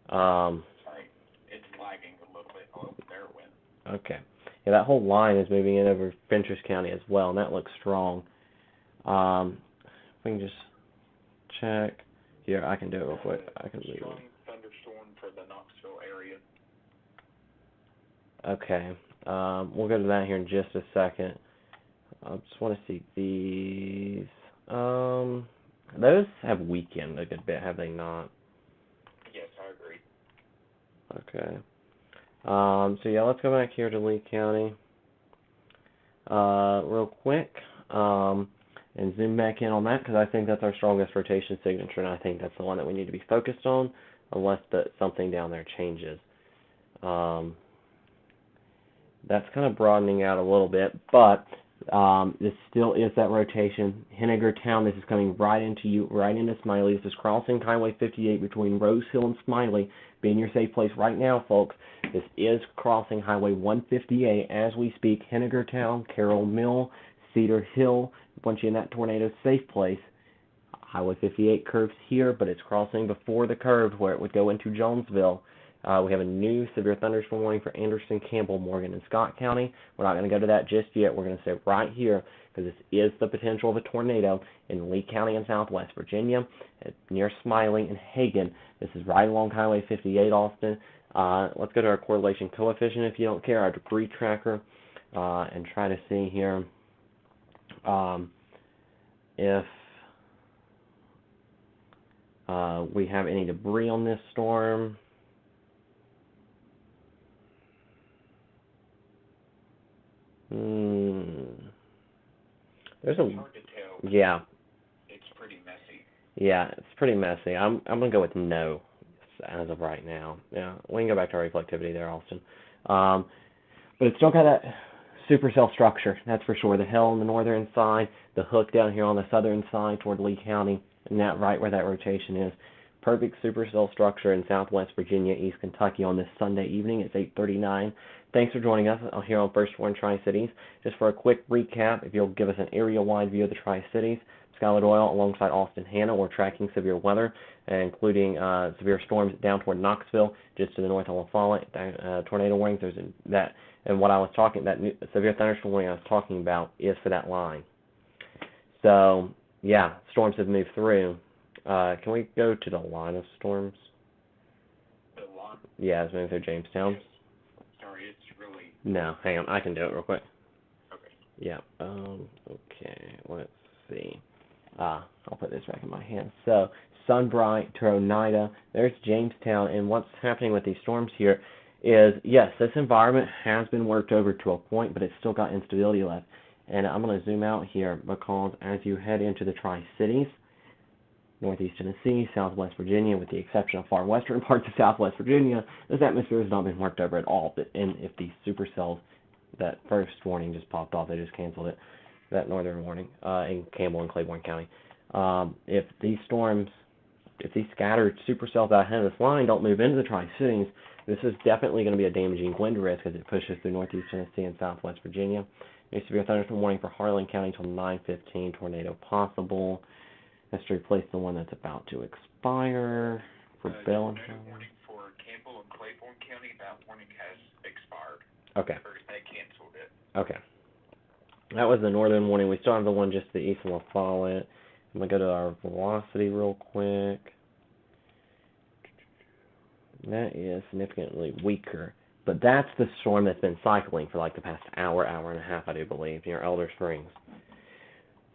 C: Sorry, it's lagging a little bit over there, Win.
B: Okay. Yeah, that whole line is moving in over Fentress County as well, and that looks strong. If we can just check. Here, I can do it real quick. I can leave
C: Strong
B: it.
C: thunderstorm for the Knoxville area.
B: Okay. We'll go to that here in just a second. I just want to see these. Those have weakened a good bit, have they not?
C: Yes, I agree.
B: Okay. So yeah, let's go back here to Lee County real quick and zoom back in on that, because I think that's our strongest rotation signature, and I think that's the one that we need to be focused on unless something down there changes. That's kind of broadening out a little bit, but this still is that rotation. Hennigertown, this is coming right into you, right into Smiley. This is crossing Highway 58 between Rose Hill and Smiley. Be in your safe place right now, folks. This is crossing Highway 158 as we speak. Hennigertown, Carroll Mill, Cedar Hill. Once you're in that tornado safe place, Highway 58 curves here, but it's crossing before the curve where it would go into Jonesville. We have a new severe thunderstorm warning for Anderson, Campbell, Morgan, and Scott County. We're not going to go to that just yet. We're going to stay right here because this is the potential of a tornado in Lee County in southwest Virginia, near Smiley and Hagen. This is right along Highway 58, Austin. Let's go to our correlation coefficient if you don't care, our debris tracker, and try to see here if we have any debris on this storm. There's
C: It's hard to tell.
B: yeah.
C: It's pretty messy.
B: Yeah, it's pretty messy. I'm gonna go with no as of right now. Yeah, we can go back to our reflectivity there, Austin. But it's still got that supercell structure, that's for sure. The hill on the northern side, the hook down here on the southern side toward Lee County, and that right where that rotation is. Perfect supercell structure in southwest Virginia, East Kentucky on this Sunday evening. It's 8:39. Thanks for joining us here on First Warn Tri-Cities. Just for a quick recap, if you'll give us an area-wide view of the Tri-Cities, Skylar Doyle alongside Austin Hanna, we're tracking severe weather, including severe storms down toward Knoxville, just to the north of La Follette. Tornado warnings, there's that, and what I was talking, that new severe thunderstorm warning I was talking about is for that line. So, yeah, storms have moved through. Can we go to the line of storms?
C: The line.
B: Yeah, it's moving through Jamestown.
C: Sorry, it's really.
B: No, hang on, I can do it real quick.
C: Okay.
B: Yeah, okay, let's see. I'll put this back in my hand. So, Sunbright to Oneida, there's Jamestown, and what's happening with these storms here is, yes, this environment has been worked over to a point, but it's still got instability left. And I'm going to zoom out here because as you head into the Tri-Cities, Northeast Tennessee, Southwest Virginia, with the exception of far western parts of Southwest Virginia, this atmosphere has not been worked over at all. And if these supercells, that first warning just popped off, they just canceled it, that northern warning, in Campbell and Claiborne County. If these storms, if these scattered supercells out ahead of this line don't move into the Tri-Cities, this is definitely going to be a damaging wind risk as it pushes through Northeast Tennessee and Southwest Virginia. A severe thunderstorm warning for Harlan County until 9:15, tornado possible. That's to replace the one that's about to expire for Bell and
C: Tornado warning for Campbell and Claiborne County. That warning has expired.
B: Okay.
C: Or they canceled it.
B: Okay. That was the northern warning. We still have the one just to the east of La Follette. I'm going to go to our velocity real quick. That is significantly weaker. But that's the storm that's been cycling for like the past hour, hour and a half, I do believe, near Elder Springs.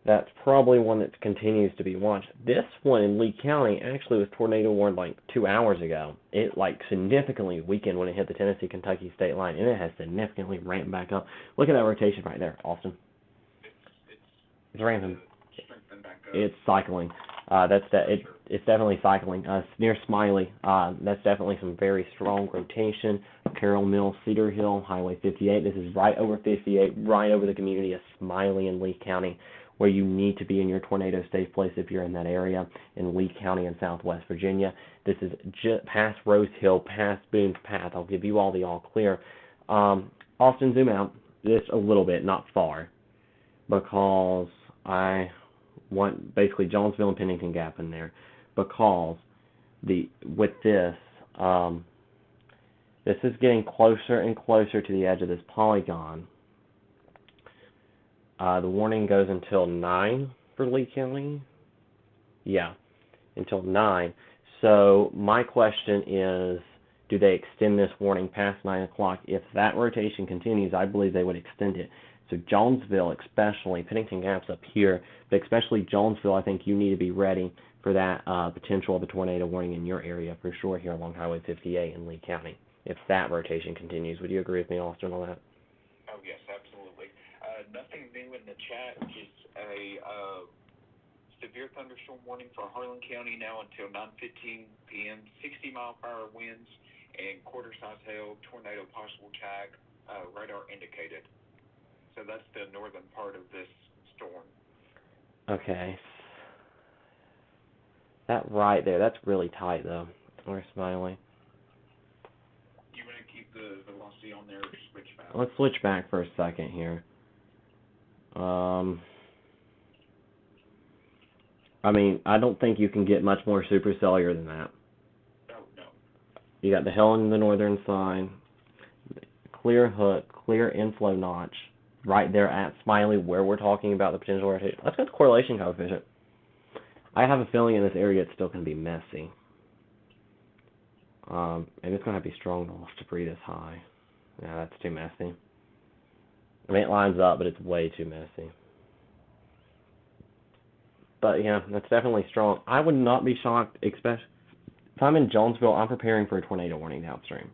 B: That's probably one that continues to be watched. This one in Lee County actually was tornado warned like 2 hours ago. It like significantly weakened when it hit the Tennessee-Kentucky state line, and it has significantly ramped back up. Look at that rotation right there, Austin. It's ramping.
C: Strengthened back up.
B: It's cycling. It's definitely cycling. Near Smiley, that's definitely some very strong rotation. Carroll Mill, Cedar Hill, Highway 58. This is right over 58, right over the community of Smiley in Lee County, where you need to be in your tornado safe place if you're in that area in Lee County in Southwest Virginia. This is just past Rose Hill, past Boone's Path. I'll give you all the all clear. Austin, zoom out just a little bit, not far, because I want basically Jonesville and Pennington Gap in there, because with this, this is getting closer and closer to the edge of this polygon. The warning goes until 9 for Lee County. Yeah, until 9. So my question is, do they extend this warning past 9 o'clock? If that rotation continues, I believe they would extend it. So Jonesville especially, Pennington Gap's up here, but especially Jonesville, I think you need to be ready for that potential of a tornado warning in your area for sure here along Highway 58 in Lee County. If that rotation continues, would you agree with me, Austin, on that?
C: Oh, yes, absolutely. Nothing new in the chat, just a severe thunderstorm warning for Harlan County now until 9:15 p.m., 60-mile-per-hour winds and quarter-size hail, tornado possible tag, radar indicated. So that's the northern part of this storm.
B: Okay. That right there, that's really tight, though. We're Smiley.
C: You want to keep the velocity on there or switch back?
B: Let's switch back for a second here. I mean, I don't think you can get much more supercellular than that.
C: Oh, no.
B: You got the hill on the northern side, clear hook, clear inflow notch, right there at Smiley where we're talking about the potential rotation. Let's get the correlation coefficient. I have a feeling in this area it's still going to be messy. And it's going to have to be strong enough to breathe this high. Yeah, that's too messy. I mean, it lines up, but it's way too messy. But yeah, that's definitely strong. I would not be shocked, especially if I'm in Jonesville, I'm preparing for a tornado warning downstream.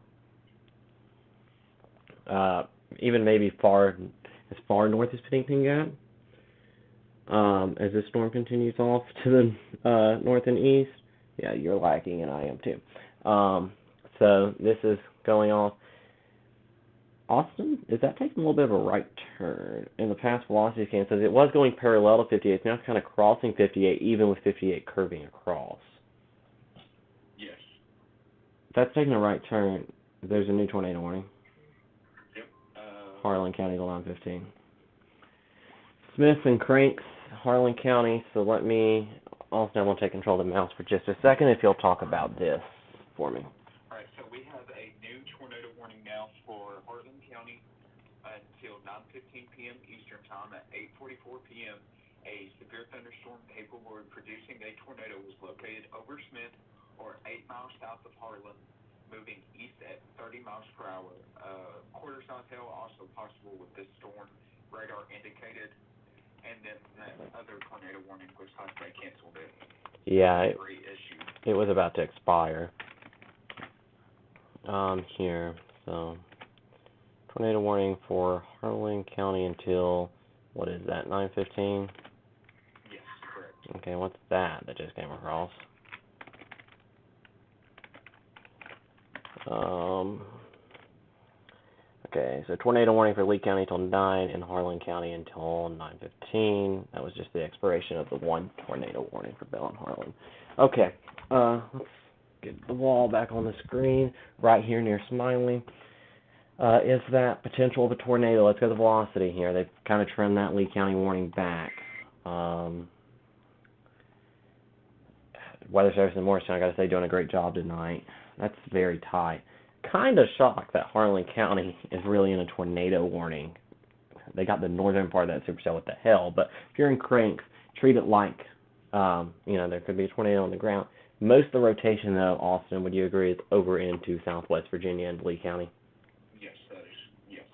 B: Even maybe as far north as Pennington Gap. As this storm continues off to the north and east, yeah, you're lacking, and I am too. So this is going off. Austin, is that taking a little bit of a right turn? In the past velocity scan says it was going parallel to 58. It's now kind of crossing 58, even with 58 curving across.
C: Yes.
B: If that's taking a right turn, there's a new tornado warning.
C: Yep.
B: Harlan County to line 15. Smith and Cranks, Harlan County. So let me, Austin, I'm going to take control of the mouse for just a second if you'll talk about this for me.
C: All right, so we have a new tornado warning now for Harlan County until 9:15 p.m. Eastern Time. At 8:44 p.m., a severe thunderstorm capable of producing a tornado was located over Smith or 8 miles south of Harlan, moving east at 30 miles per hour. Quarter-size hail also possible with this storm, radar indicated. And then that other tornado warning looks like they canceled it.
B: Yeah,
C: Reissued.
B: it was about to expire. Here, so tornado warning for Harlan County until, what is that, 9:15?
C: Yes, correct.
B: Okay, what's that just came across? Okay, so tornado warning for Lee County until 9 and Harlan County until 9:15. That was just the expiration of the one tornado warning for Bell and Harlan. Okay, let's get the wall back on the screen. Right here near Smiley is that potential of a tornado. Let's go to the velocity here. They've kind of trimmed that Lee County warning back. Weather Service in Morristown, I got to say, doing a great job tonight. That's very tight. Kind of shocked that Harlan County is really in a tornado warning. They got the northern part of that supercell, what the hell. But if you're in Cranks, treat it like, there could be a tornado on the ground. Most of the rotation, though, Austin, would you agree, is over into Southwest Virginia and Lee County?
C: Yes, that is, yes.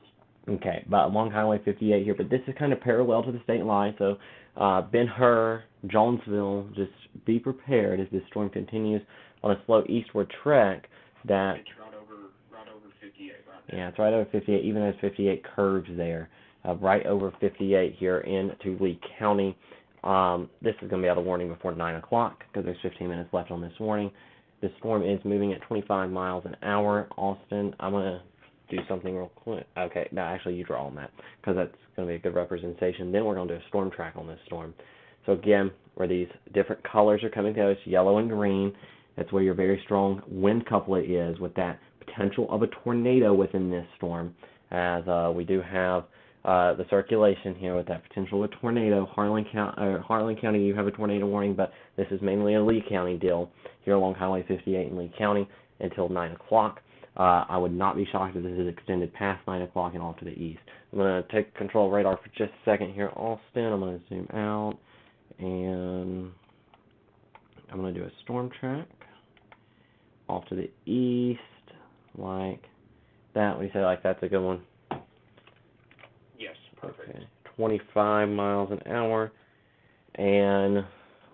B: Okay, but along Highway 58 here. But this is kind of parallel to the state line. So Ben-Hur, Jonesville, just be prepared as this storm continues on a slow eastward trek. That
C: It's right over 58 right now.
B: Yeah, it's right over 58, even as 58 curves there. Right over 58 here into Lee County. This is going to be out of warning before 9 o'clock because there's 15 minutes left on this warning. The storm is moving at 25 miles an hour. Austin, I'm going to do something real quick. Okay, no, actually you draw on that because that's going to be a good representation. Then we're going to do a storm track on this storm. So again, where these different colors are coming together, it's yellow and green. That's where your very strong wind couplet is, with that potential of a tornado within this storm. As we do have the circulation here with that potential of a tornado. Harlan County, you have a tornado warning, but this is mainly a Lee County deal here along Highway 58 in Lee County until 9 o'clock. I would not be shocked if this is extended past 9 o'clock and off to the east. I'm going to take control of radar for just a second here, Austin. I'm going to zoom out, and I'm going to do a storm track off to the east like that. What do you say, like that's a good one?
C: Yes, perfect.
B: Okay, 25 miles an hour, and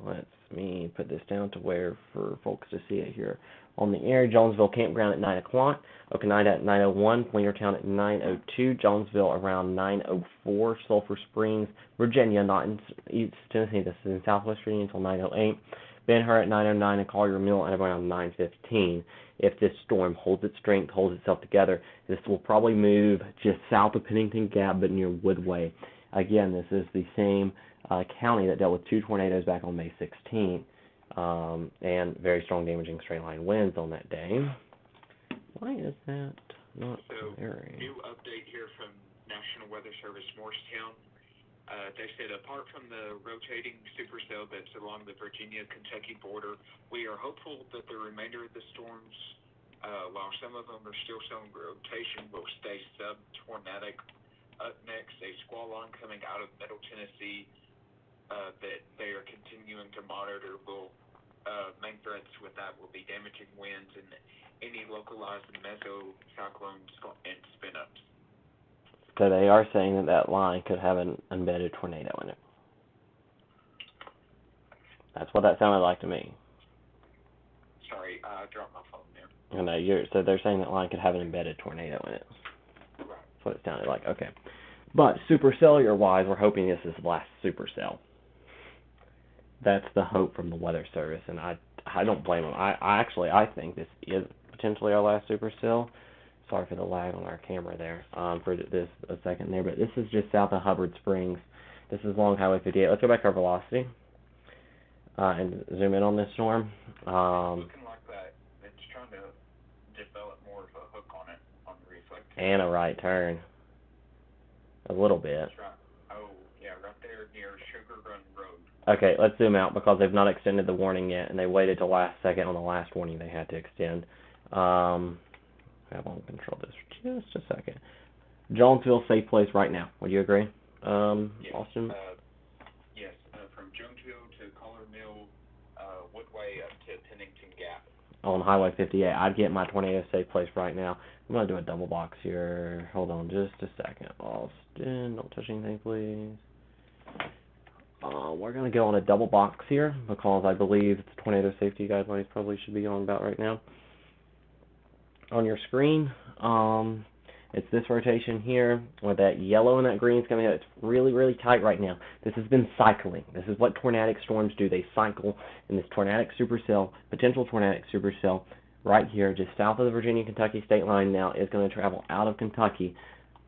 B: let me put this down to where for folks to see it here on the air. Jonesville Campground at 9 o'clock, Oneida at 9:01, Pointertown at 9:02, Jonesville around 9:04, Sulphur Springs, Virginia, not in East Tennessee, this is in Southwest Virginia, until 9:08, Ben-Hur at 9:09, and Collier Mill at around 9:15. If this storm holds its strength, holds itself together, this will probably move just south of Pennington Gap, but near Woodway. Again, this is the same county that dealt with 2 tornadoes back on May 16th, and very strong damaging straight line winds on that day. Why is that not clearing?
C: New update here from National Weather Service Morristown. They said apart from the rotating supercell that's along the Virginia-Kentucky border, we are hopeful that the remainder of the storms, while some of them are still showing rotation, will stay sub-tornadic. Up next, a squall line coming out of Middle Tennessee that they are continuing to monitor. Main threats with that will be damaging winds and any localized mesocyclones and spin-ups.
B: So they are saying that that line could have an embedded tornado in it. That's what that sounded like to me.
C: Sorry, I dropped my phone there.
B: So they're saying that line could have an embedded tornado in it.
C: Right.
B: That's what it sounded like. Okay. But supercellular-wise, we're hoping this is the last supercell. That's the hope from the Weather Service, and I don't blame them. I think this is potentially our last supercell. Sorry for the lag on our camera there for this a second there, but this is just south of Hubbard Springs. This is along Highway 58. Let's go back to our velocity and zoom in on this storm.
C: Looking like that, it's trying to develop more of a hook on it, on the reflective.
B: And a right turn. A little bit.
C: That's right. Oh, yeah, right there near Sugar Run Road.
B: Okay, let's zoom out because they've not extended the warning yet, and they waited till last second on the last warning they had to extend. I won't control this for just a second. Jonesville, safe place right now. Would you agree,
C: Yes.
B: Austin?
C: Yes, from Jonesville to Collier Mill, Woodway up to Pennington Gap.
B: On Highway 58, I'd get my tornado safe place right now. I'm going to do a double box here. Hold on just a second. Austin, don't touch anything, please. We're going to go on a double box here because I believe the tornado safety guidelines probably should be on about right now. On your screen, it's this rotation here with that yellow and that green is coming out. It's really, really tight right now. This has been cycling. This is what tornadic storms do. They cycle in this tornadic supercell, potential tornadic supercell, right here, just south of the Virginia-Kentucky state line now, is going to travel out of Kentucky.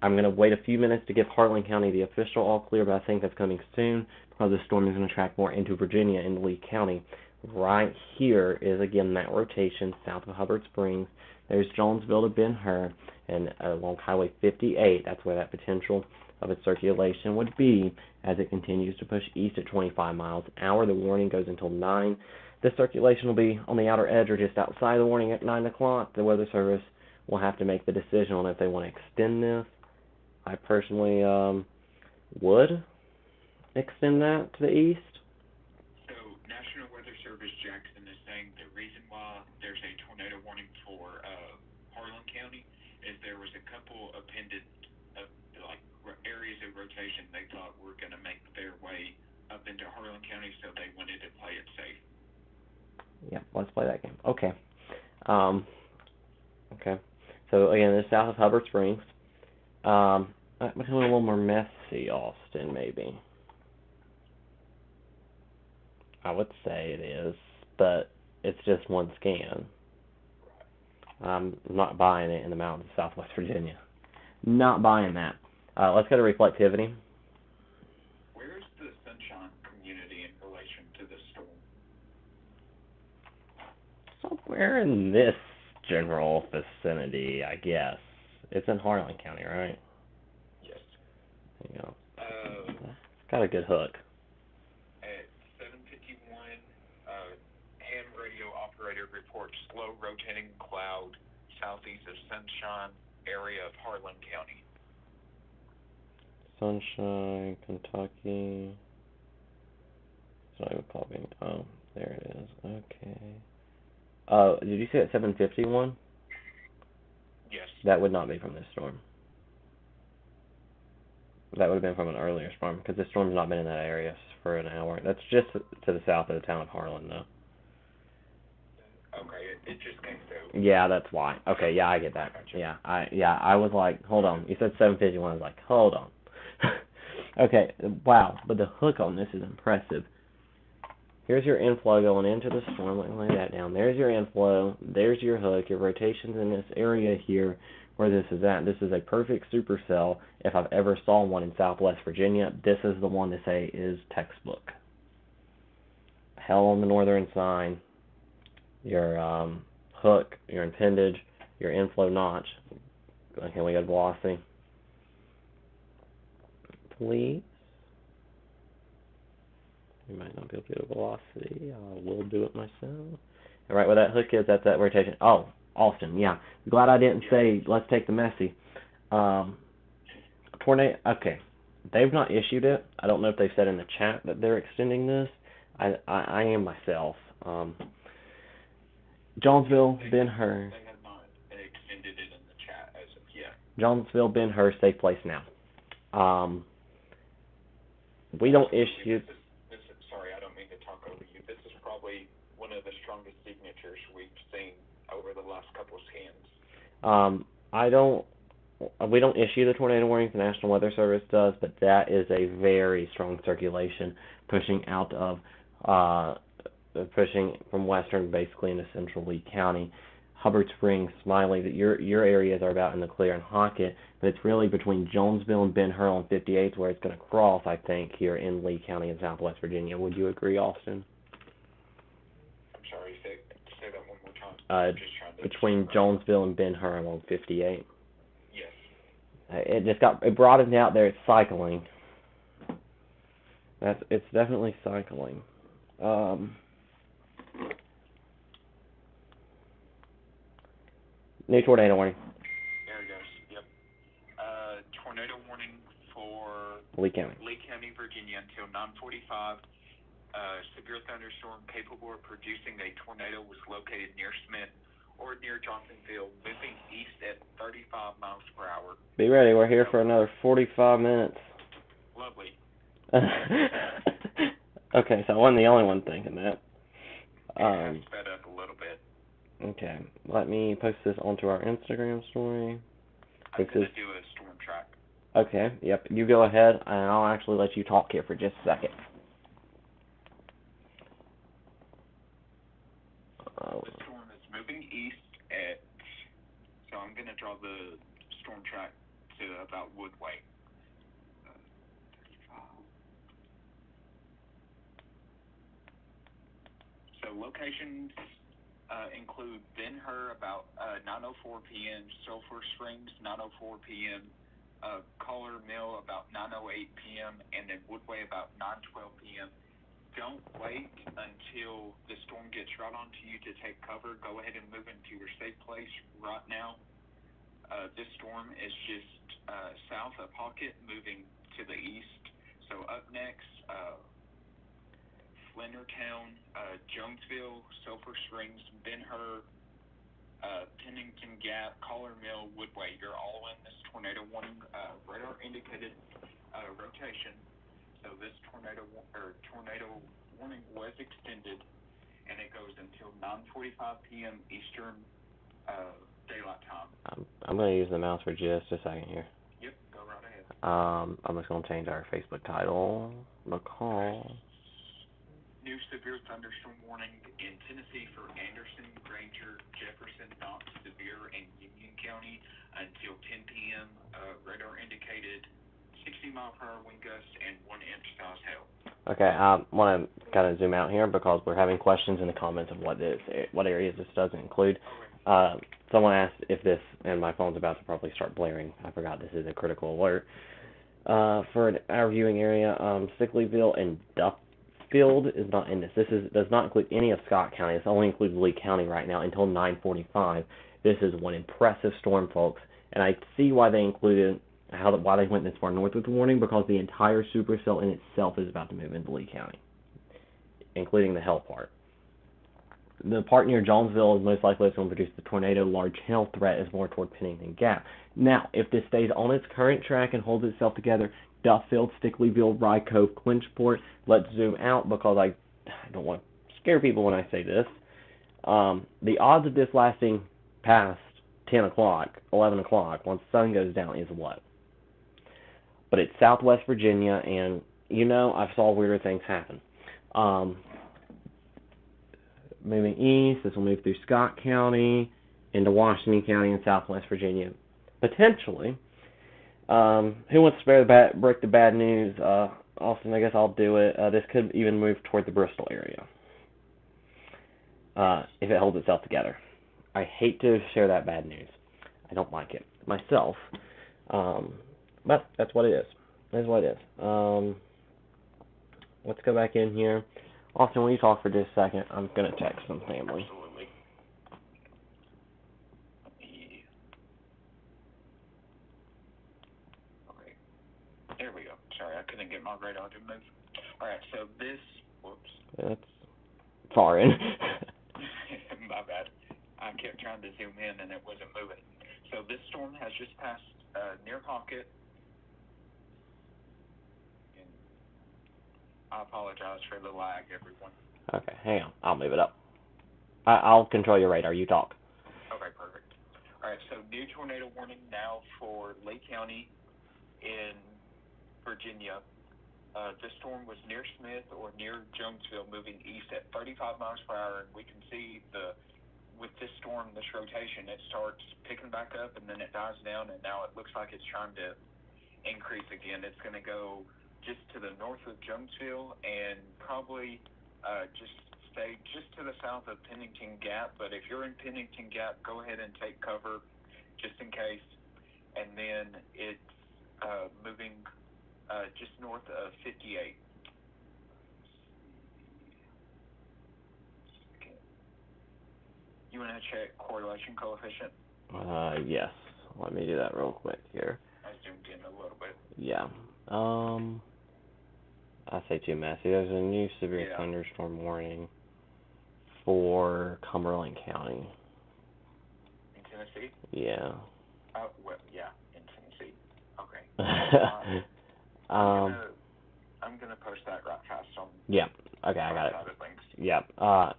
B: I'm going to wait a few minutes to give Harlan County the official all clear, but I think that's coming soon because the storm is going to track more into Virginia and Lee County. Right here is, again, that rotation south of Hubbard Springs. There's Jonesville to Ben-Hur, and along Highway 58, that's where that potential of its circulation would be as it continues to push east at 25 miles an hour. The warning goes until 9. The circulation will be on the outer edge or just outside the warning at 9 o'clock. The Weather Service will have to make the decision on if they want to extend this. I personally would extend that to the east.
C: So, National Weather Service Jackson is saying the reason why there's a tornado warning for Harlan County is there was a couple appended areas of rotation they thought were going to make their way up into Harlan County, so they wanted to play it safe.
B: Yeah, let's play that game. Okay. Okay. So again, this is south of Hubbard Springs. That becoming a little more messy, Austin, maybe. I would say it is, but it's just one scan. I'm not buying it in the mountains of Southwest Virginia. Not buying that. Let's go to reflectivity.
C: Where is the Sunshine community in relation to the storm?
B: Somewhere in this general vicinity, I guess. It's in Harlan County, right?
C: Yes.
B: There you go. It's got a good hook.
C: At 7:51, ham radio operator reports slow rotating cloud southeast of Sunshine area of Harlan County.
B: Sunshine, Kentucky. It's not even popping. Oh, there it is. Okay. Did you say at 7:51?
C: Yes.
B: That would not be from this storm. That would have been from an earlier storm, because this storm's not been in that area for an hour. That's just to the south of the town of Harlan, though.
C: Okay, it just came through.
B: Yeah, that's why. Okay, yeah, I get that.
C: Gotcha.
B: I was like, hold on. You said 7:51. I was like, hold on. Okay, wow. But the hook on this is impressive. Here's your inflow going into the storm. Let me lay that down. There's your inflow. There's your hook. Your rotation's in this area here where this is at. This is a perfect supercell. If I've ever saw one in Southwest Virginia, this is the one to say is textbook. Hell on the northern sign. Your hook, your impingage, your inflow notch. Can we go to velocity? Please. We might not be able to do a velocity. I will do it myself. And right where that hook is, that's that rotation. Oh, Austin, yeah. Glad I didn't say, let's take the messy. Tornado, okay. They've not issued it. I don't know if they've said in the chat that they're extending this. I am myself. Jonesville, Ben-Hur.
C: They have not extended it in the chat as of yet.
B: Jonesville, Ben-Hur, safe place now. We don't issue...
C: This is, sorry, I don't mean to talk over you. This is probably one of the strongest signatures we've seen over the last couple of scans.
B: We don't issue the tornado warnings, the National Weather Service does, but that is a very strong circulation pushing out of, pushing from western basically into central Lee County. Hubbard Springs, Smiley, that your areas are about in the clear, and Hockett, but it's really between Jonesville and Ben-Hur on 58 where it's going to cross, I think, here in Lee County in Southwest Virginia. Would you agree, Austin?
C: I'm sorry, say that one more time.
B: Between Jonesville and Ben-Hur on 58.
C: Yes.
B: It broadened out there. It's cycling. It's definitely cycling. New tornado warning.
C: There it goes. Yep. Tornado warning for
B: Lee County,
C: Virginia until 9:45. Severe thunderstorm capable of producing a tornado was located near Smith or near Johnsonville, moving east at 35 miles per hour.
B: Be ready. We're here for another 45 minutes.
C: Lovely.
B: Okay, so I wasn't the only one thinking that.
C: It sped up a little bit.
B: Okay, let me post this onto our Instagram story.
C: I'm going to do a storm track.
B: Okay, yep, you go ahead, and I'll actually let you talk here for just a second.
C: The storm is moving east at, so I'm going to draw the storm track to about Woodway. So locations include Ben-Hur about 9:04 p.m., Sulphur Springs 9:04 p.m., Collar Mill about 9:08 p.m., and then Woodway about 9:12 p.m. Don't wait until the storm gets right onto you to take cover. Go ahead and move into your safe place right now. This storm is just south of Hockett, moving to the east. So up next, Flintertown, Jonesville, Sulphur Springs, Ben-Hur, Pennington Gap, Collar Mill, Woodway. You're all in this tornado warning, radar indicated rotation. So this tornado warning was extended, and it goes until 9:45 p.m. Eastern Daylight Time.
B: I'm going to use the mouse for just a second here.
C: Yep, go right ahead.
B: I'm just going to change our Facebook title. McCall.
C: new severe thunderstorm warning in Tennessee for Anderson, Granger, Jefferson, Knox, Sevier, and Union County until 10 p.m. Radar indicated 60-mile-per-hour wind gusts and 1-inch size hail.
B: Okay, I want to kind of zoom out here because we're having questions in the comments of what areas this doesn't include. Someone asked if this, and my phone's about to probably start blaring. I forgot this is a critical alert. For our viewing area, Stickleyville and Duffield is not in this. Does not include any of Scott County. This only includes Lee County right now until 9:45. This is one impressive storm, folks, and I see why they included why they went this far north with the warning, because the entire supercell in itself is about to move into Lee County, including the hail part. The part near Jonesville is most likely going to produce the tornado. Large hail threat is more toward Pennington Gap. Now, if this stays on its current track and holds itself together, Duffield, Stickleyville, Rye Cove, Clinchport, let's zoom out because I don't want to scare people when I say this. The odds of this lasting past 10 o'clock, 11 o'clock, once the sun goes down is what? But it's Southwest Virginia, and you know I've saw weirder things happen. Moving east, this will move through Scott County, into Washington County and Southwest Virginia. Potentially. Who wants to break the bad news? Austin, I guess I'll do it. This could even move toward the Bristol area. If it holds itself together. I hate to share that bad news. I don't like it myself. But that's what it is. That's what it is. Let's go back in here. Austin, will you talk for just a second? I'm going to text some family.
C: Absolutely. Okay. There we go. Sorry, I couldn't get my radar to move. Alright, so this... Whoops.
B: That's foreign.
C: My bad. I kept trying to zoom in and it wasn't moving. So this storm has just passed near Hockett. And I apologize for the lag, everyone.
B: Okay, hang on. I'll move it up. I'll control your radar. You talk.
C: Okay, perfect. Alright, so new tornado warning now for Lake County in Virginia. This storm was near Smith or near Jonesville, moving east at 35 miles per hour, and we can see with this storm, this rotation, it starts picking back up and then it dies down, and now it looks like it's trying to increase again. It's going to go just to the north of Jonesville and probably just stay just to the south of Pennington Gap. But if you're in Pennington Gap, go ahead and take cover just in case. And then it's moving just north of 58. You want to check correlation coefficient?
B: Yes. Let me do that real quick here.
C: I zoomed in a little bit.
B: Yeah. I say too messy. There's a new severe thunderstorm warning for Cumberland County.
C: In Tennessee?
B: Yeah.
C: Well, yeah, in Tennessee. Okay. I'm gonna post that right fast on.
B: Yeah. Okay, I got it.
C: Things.
B: Yeah.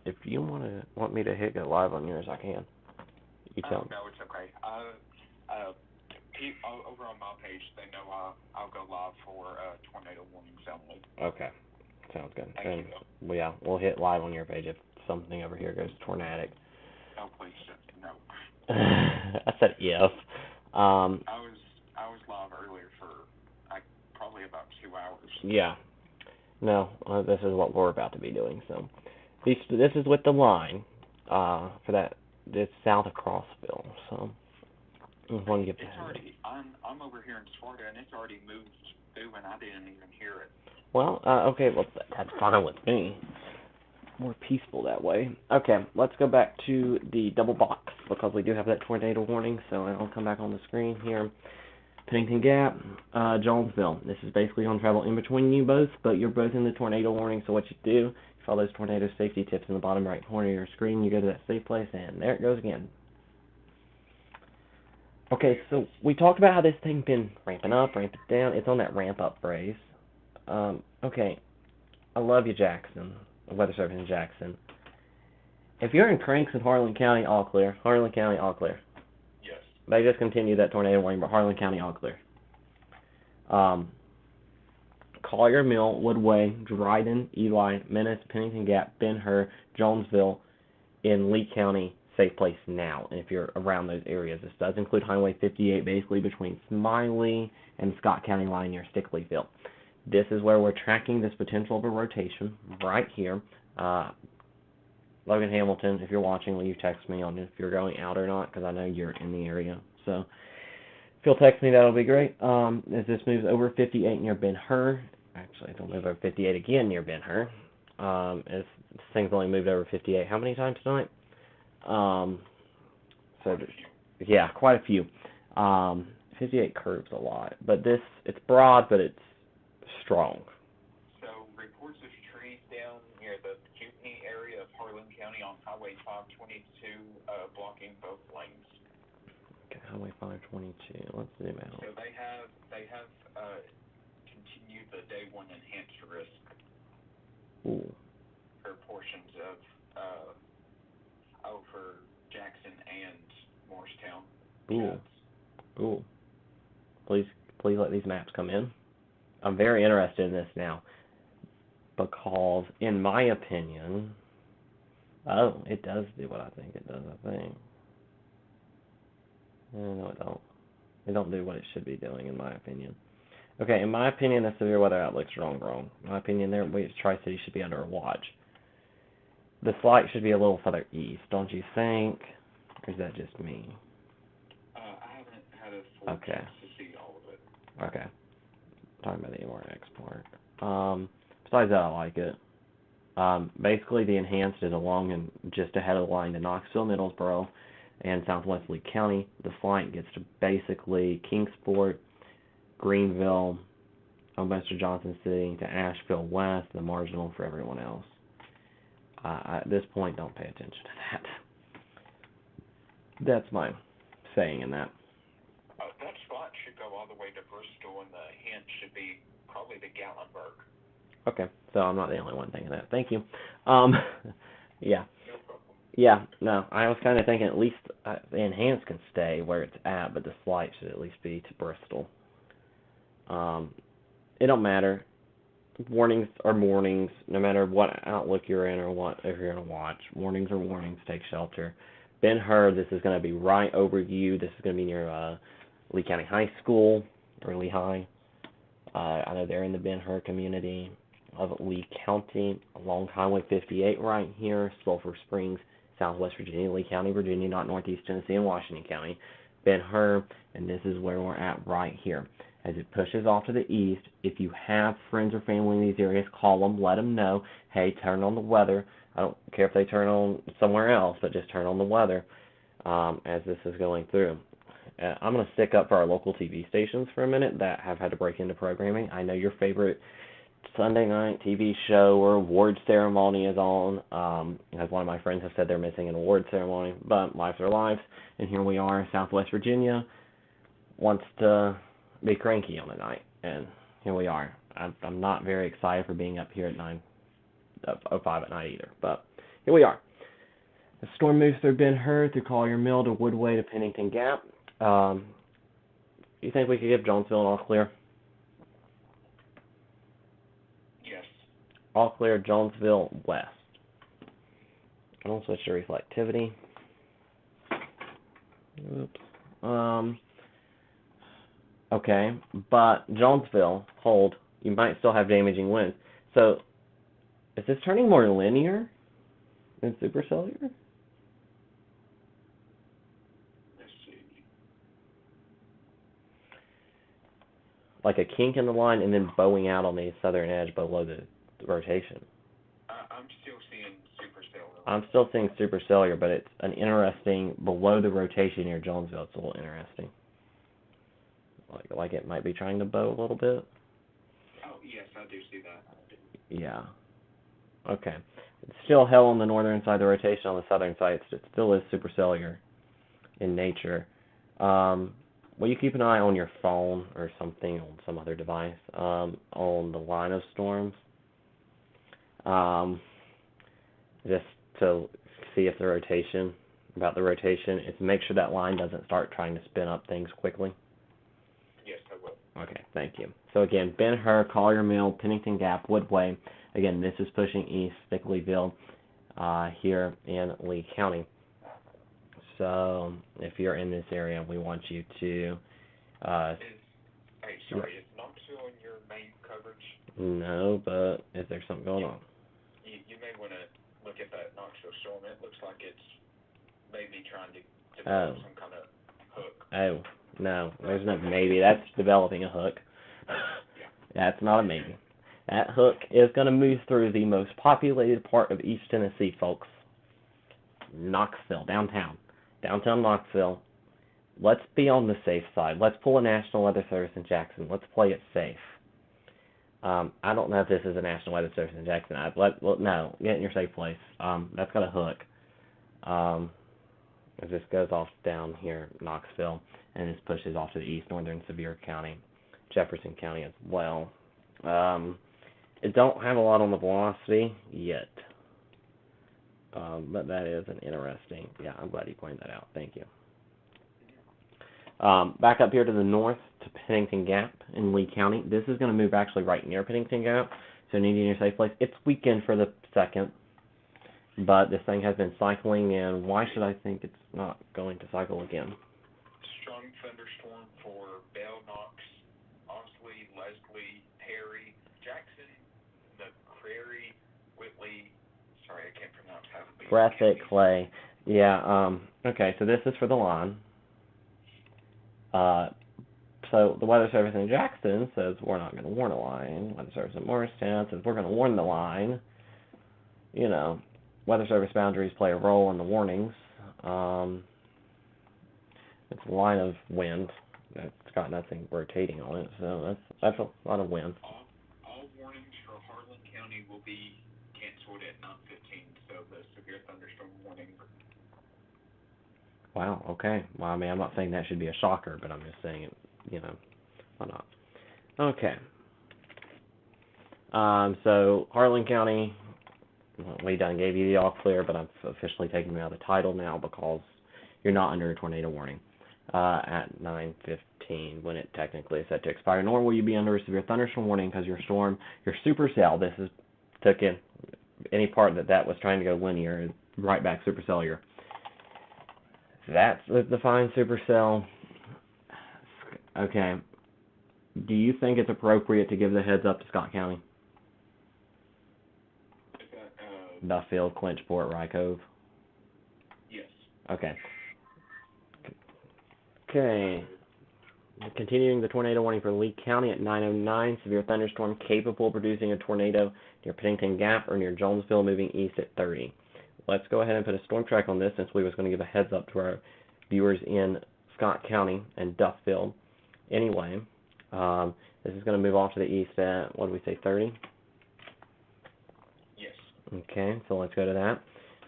B: If you want me to hit go live on yours, I can. You tell me.
C: No, it's okay. Over on my page, they know I'll go live for tornado warnings only.
B: Okay. Sounds good.
C: Thank you.
B: Well, yeah, we'll hit live on your page if something over here goes tornadic.
C: No, please, no.
B: I said if.
C: I was live earlier for probably about 2 hours.
B: Yeah. No, this is what we're about to be doing. So, this is with the line for that. It's south of Crossville. So, I want to get.
C: It's already. I'm over here in Sparta, and it's already moved through, and I didn't even hear it.
B: Well, okay. Well, that's fine with me. More peaceful that way. Okay, let's go back to the double box because we do have that tornado warning. So I'll come back on the screen here. Pennington Gap, Jonesville. This is basically going to travel in between you both, but you're both in the tornado warning. So what you do, you follow those tornado safety tips in the bottom right corner of your screen. You go to that safe place, and there it goes again. Okay, so we talked about how this thing's been ramping up, ramping down. It's on that ramp up phrase. Okay, I love you, Jackson. Weather Service in Jackson. If you're in Cranks in Harlan County, all clear. Harlan County, all clear.
C: Yes.
B: They just continued that tornado warning, but Harlan County, all clear. Collier Mill, Woodway, Dryden, Ely, Menace, Pennington Gap, Ben-Hur, Jonesville, in Lee County, safe place now. And if you're around those areas, this does include Highway 58, basically between Smiley and Scott County line near Stickleyville. This is where we're tracking this potential of a rotation right here. Logan Hamilton, if you're watching, will you text me on if you're going out or not? Because I know you're in the area. So if you'll text me, that'll be great. As this moves over 58 near Ben-Hur, actually, it'll move over 58 again near Ben-Hur. As this thing's only moved over 58 how many times tonight? Yeah, quite a few. 58 curves a lot, but this, it's broad, but it's strong.
C: So, reports of trees down near the Kootenai area of Harlan County on Highway 522, blocking both lanes.
B: Okay, Highway 522. Let's zoom out.
C: So they have continued the day one enhanced risk
B: Ooh.
C: for portions of over Jackson and Morristown.
B: Ooh. Ooh. Please let these maps come in. I'm very interested in this now because, in my opinion, oh, it does do what I think it does. I think. No, it don't. It don't do what it should be doing, in my opinion. Okay, in my opinion, the severe weather outlook's wrong. In my opinion, Tri-City should be under watch. The slight should be a little further east, don't you think? Or is that just me?
C: I haven't had a full chance to see all of it.
B: Okay. Talking about the MR export. Besides that, I like it. Basically, the enhanced is along and just ahead of the line to Knoxville, Middlesboro, and southwest Lee County. The slight gets to basically Kingsport, Greenville, Western Johnson City, to Asheville West, the marginal for everyone else. At this point, don't pay attention to that. That's my saying in that.
C: That spot should go all the way to Bristol, and the hint should be probably to Gatlinburg.
B: Okay, so I'm not the only one thinking that. Thank you. Yeah.
C: No problem.
B: Yeah, no, I was kind of thinking at least the enhanced can stay where it's at, but the slight should at least be to Bristol. It don't matter. Warnings are warnings, no matter what outlook you're in or what if you're going to watch. Warnings are warnings. Take shelter. Ben-Hur, this is going to be right over you. This is going to be near Lee County High School, or Lee High. I know they're in the Ben-Hur community of Lee County, along Highway 58 right here, Sulphur Springs, Southwest Virginia, Lee County, Virginia, not Northeast Tennessee and Washington County. Ben-Hur, and this is where we're at right here. As it pushes off to the east, if you have friends or family in these areas, call them, let them know, hey, turn on the weather. I don't care if they turn on somewhere else, but just turn on the weather as this is going through. I'm going to stick up for our local TV stations for a minute that have had to break into programming. I know your favorite Sunday night TV show or award ceremony is on. As one of my friends have said, they're missing an award ceremony, but lives are lives, and here we are, Southwest Virginia wants to be cranky on a night, and here we are. I'm not very excited for being up here at 9:05 at night either, but here we are. The storm moves through Ben-Hur, through Collier Mill to Woodway to Pennington Gap. You think we could give Jonesville an all clear?
C: Yes.
B: All clear, Jonesville West. I'm going to switch to reflectivity. Oops. Okay, but Jonesville, hold, you might still have damaging winds. So, is this turning more linear than supercellular?
C: Let's see.
B: Like a kink in the line and then bowing out on the southern edge below the rotation.
C: I'm still seeing supercellular.
B: I'm still seeing supercellular, but it's an interesting, below the rotation near Jonesville, it's a little interesting. Like it might be trying to bow a little bit.
C: Oh, yes, I do see that.
B: Yeah. Okay. It's still hell on the northern side of the rotation. On the southern side, it still is supercellular in nature. Will you keep an eye on your phone or something, on some other device, on the line of storms? Just to see if the rotation, is make sure that line doesn't start trying to spin up things quickly.
C: Yes, I will.
B: Okay, thank you. So again, Ben-Hur, Collier Mill, Pennington Gap, Woodway. Again, this is pushing east, Stickleyville, here in Lee County. So if you're in this area, we want you to.
C: Is Knoxville in your main coverage?
B: No, but is there something going on?
C: You may want to look at that Knoxville storm. It looks like it's maybe trying to develop some kind of hook.
B: Oh, no, there's no maybe. That's developing a hook. That's not a maybe. That hook is going to move through the most populated part of East Tennessee, folks. Knoxville, downtown. Downtown Knoxville. Let's be on the safe side. Let's pull a National Weather Service in Jackson. Let's play it safe. I don't know if this is a National Weather Service in Jackson. No, get in your safe place. That's got a hook. It just goes off down here, Knoxville, and this pushes off to the east, northern Sevier County, Jefferson County as well. It don't have a lot on the velocity yet, but that is an interesting. Yeah, I'm glad you pointed that out. Thank you. Back up here to the north to Pennington Gap in Lee County. This is going to move actually right near Pennington Gap, so needing your safe place. It's weakened for the second, but this thing has been cycling, and why should I think it's not going to cycle again?
C: Strong thunderstorm for Bell, Knox, Osley, Leslie, Perry, Jackson, McCrary, Whitley. Sorry, I can't pronounce half of these.
B: Breathitt, Clay. Yeah. Okay. So this is for the line. So the Weather Service in Jackson says we're not going to warn a line. Weather Service in Morristown says we're going to warn the line. You know, Weather Service boundaries play a role in the warnings. It's a line of wind. It's got nothing rotating on it, so that's a lot of wind.
C: All warnings for Harlan County will be canceled at 9:15. So the severe thunderstorm warning.
B: Wow, okay. Well, I mean, I'm not saying that should be a shocker, but I'm just saying it, why not? Okay. So Harlan County, we done gave you the all clear, but I'm officially taking you out of the title now because you're not under a tornado warning at 9:15 when it technically is set to expire. Nor will you be under a severe thunderstorm warning because your supercell, this is took in any part that was trying to go linear, right back supercellular. That's the defined supercell. Okay. Do you think it's appropriate to give the heads up to Scott County? Duffield, Clinchport, Rye Cove?
C: Yes.
B: Okay. Okay. Continuing the tornado warning for Lee County at 9:09. Severe thunderstorm capable of producing a tornado near Pennington Gap or near Jonesville, moving east at 30. Let's go ahead and put a storm track on this since we was going to give a heads up to our viewers in Scott County and Duffield. Anyway, this is going to move off to the east at, what did we say, 30?
C: Yes.
B: Okay, so let's go to that.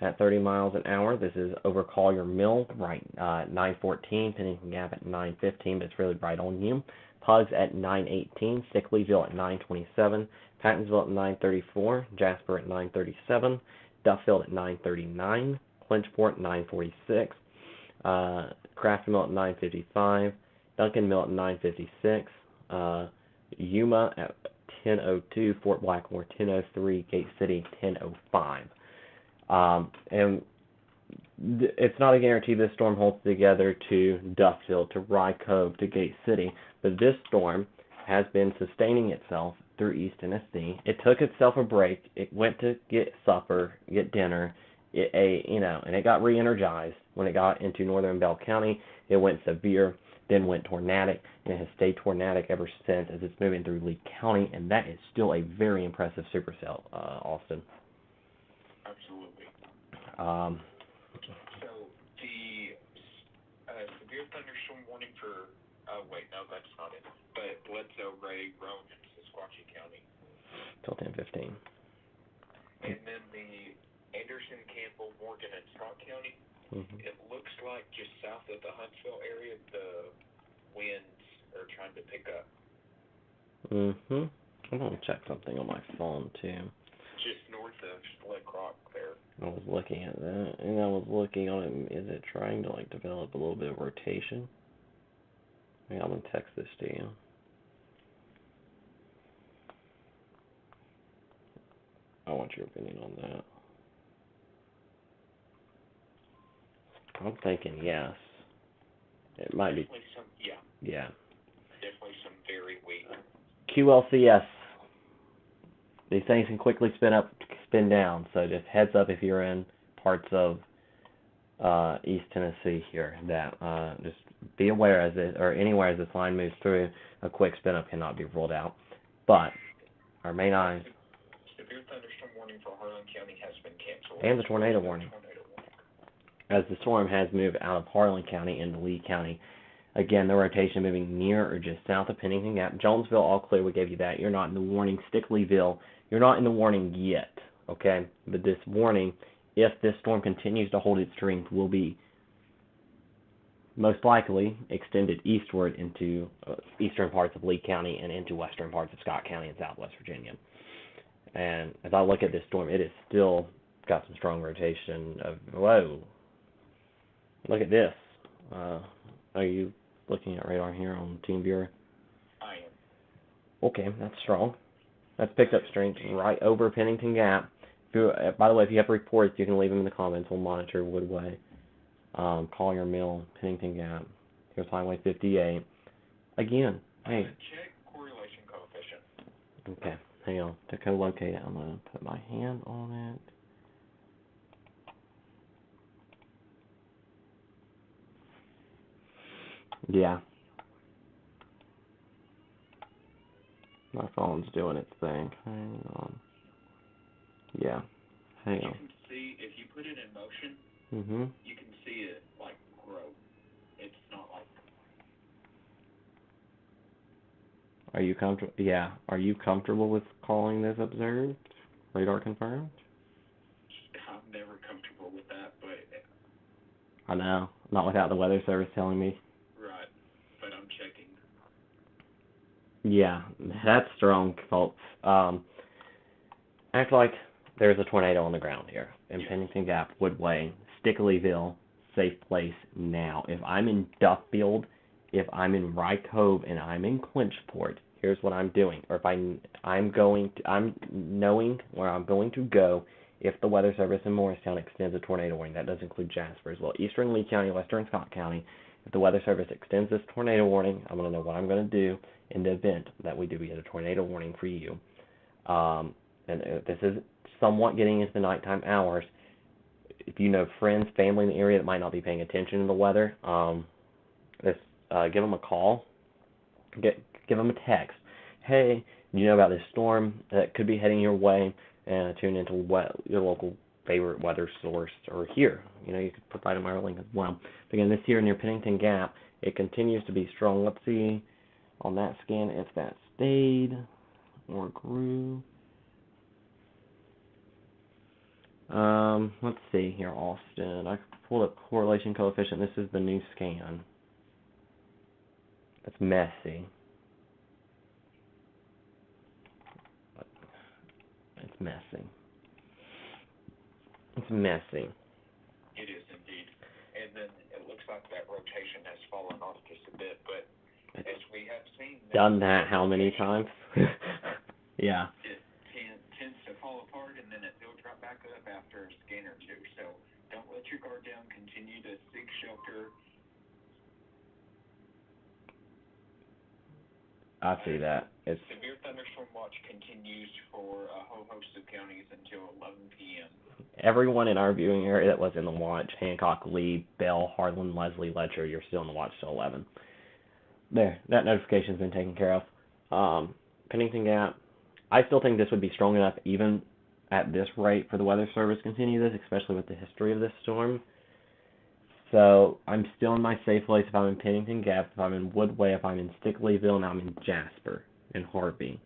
B: At 30 miles an hour, this is over Collier Mill, right, 9:14, Pennington Gap at 9:15, but it's really right on you. Pugs at 9:18, Stickleyville at 9:27, Pattonsville at 9:34, Jasper at 9:37, Duffield at 9:39, Clinchport at 9:46, Crafton Mill at 9:55, Duncan Mill at 9:56, Yuma at 10:02, Fort Blackmore 10:03, Gate City 10:05. And it's not a guarantee this storm holds together to Duffield, to Rye Cove, to Gate City, but this storm has been sustaining itself through East Tennessee. It took itself a break. It went to get supper, get dinner. It ate, and it got re-energized when it got into northern Bell County. It went severe, then went tornadic, and it has stayed tornadic ever since as it's moving through Lee County, and that is still a very impressive supercell, Austin.
C: Absolutely.
B: Um,
C: So the severe thunderstorm warning for, wait, no, that's not it. But Bledsoe, Ray, Roan, and Sequatchie County.
B: till 10:15.
C: And then the Anderson, Campbell, Morgan, and Scott County.
B: Mm-hmm.
C: It looks like just south of the Huntsville area, the winds are trying to pick up.
B: Mm-hmm. I'm going to check something on my phone, too.
C: Just north of Slick Rock there.
B: I was looking at that, and I was looking on it. Is it trying to, develop a little bit of rotation? I'm going to text this to you. I want your opinion on that. I'm thinking yes. It might be.
C: Definitely some, yeah,
B: Yeah.
C: definitely some very weak.
B: QLCS. These things can quickly spin up, spin down. So just heads up if you're in parts of East Tennessee here, that just be aware as it, or anywhere as this line moves through, a quick spin up cannot be ruled out. But our main eye
C: Severe thunderstorm warning for Harlan County has been canceled.
B: and the tornado warning, as the storm has moved out of Harlan County into Lee County. Again, the rotation moving near or just south of Pennington Gap. Jonesville, all clear, we gave you that. You're not in the warning. Stickleyville, you're not in the warning yet, okay? But this warning, if this storm continues to hold its strength, will be most likely extended eastward into eastern parts of Lee County and into western parts of Scott County and southwest Virginia. And as I look at this storm, it is still got some strong rotation of, whoa, look at this. Are you looking at radar here on TeamViewer?
C: I am.
B: Okay, that's strong. That's picked up strength right over Pennington Gap. If you, by the way, if you have reports, you can leave them in the comments. We'll monitor Woodway, Collier Mill, Pennington Gap. Here's Highway 58. Again, hey.
C: Check correlation coefficient.
B: Okay, hang on. To co-locate it, I'm going to put my hand on it. Yeah. My phone's doing its thing. Hang on. Yeah. Hang
C: You
B: on.
C: can see, if you put it in motion,
B: Mhm.
C: you can see it, like, grow. It's not like,
B: Are you comfortable? Yeah. Are you comfortable with calling this observed? Radar confirmed?
C: I'm never comfortable with that, but,
B: I know. Not without the weather service telling me.
C: right, but I'm checking.
B: Yeah, that's strong, folks. Act like there's a tornado on the ground here in Pennington Gap, Woodway, Stickleyville, safe place now. If I'm in Duffield, if I'm in Rye Cove, and I'm in Clinchport, here's what I'm doing. Or if I'm knowing where I'm going to go. If the weather service in Morristown extends a tornado warning, that does include Jasper as well. Eastern Lee County, Western Scott County. If the weather service extends this tornado warning, I'm going to know what I'm going to do in the event that we do get a tornado warning for you. And this is somewhat getting into the nighttime hours. If you know friends, family in the area that might not be paying attention to the weather, give them a call. Give them a text. Hey, you know about this storm that could be heading your way? And tune into your local favorite weather source, or here. You know, you could provide them our link as well. But again, this here near Pennington Gap, it continues to be strong. Let's see on that scan if that stayed or grew. Let's see here, Austin. I pulled up correlation coefficient. This is the new scan. It's messy. It's messy. It's messy.
C: It is indeed. And then it looks like that rotation has fallen off just a bit, but as we have seen...
B: Done that how many times? Yeah.
C: It tends to fall apart, and then it'll drop back up after a scan or two. So don't let your guard down. Continue to seek shelter.
B: I see that. It's
C: Severe thunderstorm watch continues for a whole host of counties until 11 p.m.
B: everyone in our viewing area that was in the watch: Hancock, Lee, Bell, Harlan, Leslie, Letcher. You're still in the watch till 11. There, that notification's been taken care of. Pennington Gap. I still think this would be strong enough, even at this rate, for the Weather Service to continue this, especially with the history of this storm. So I'm still in my safe place if I'm in Pennington Gap, if I'm in Woodway, if I'm in Stickleyville, and I'm in Jasper and Harvey.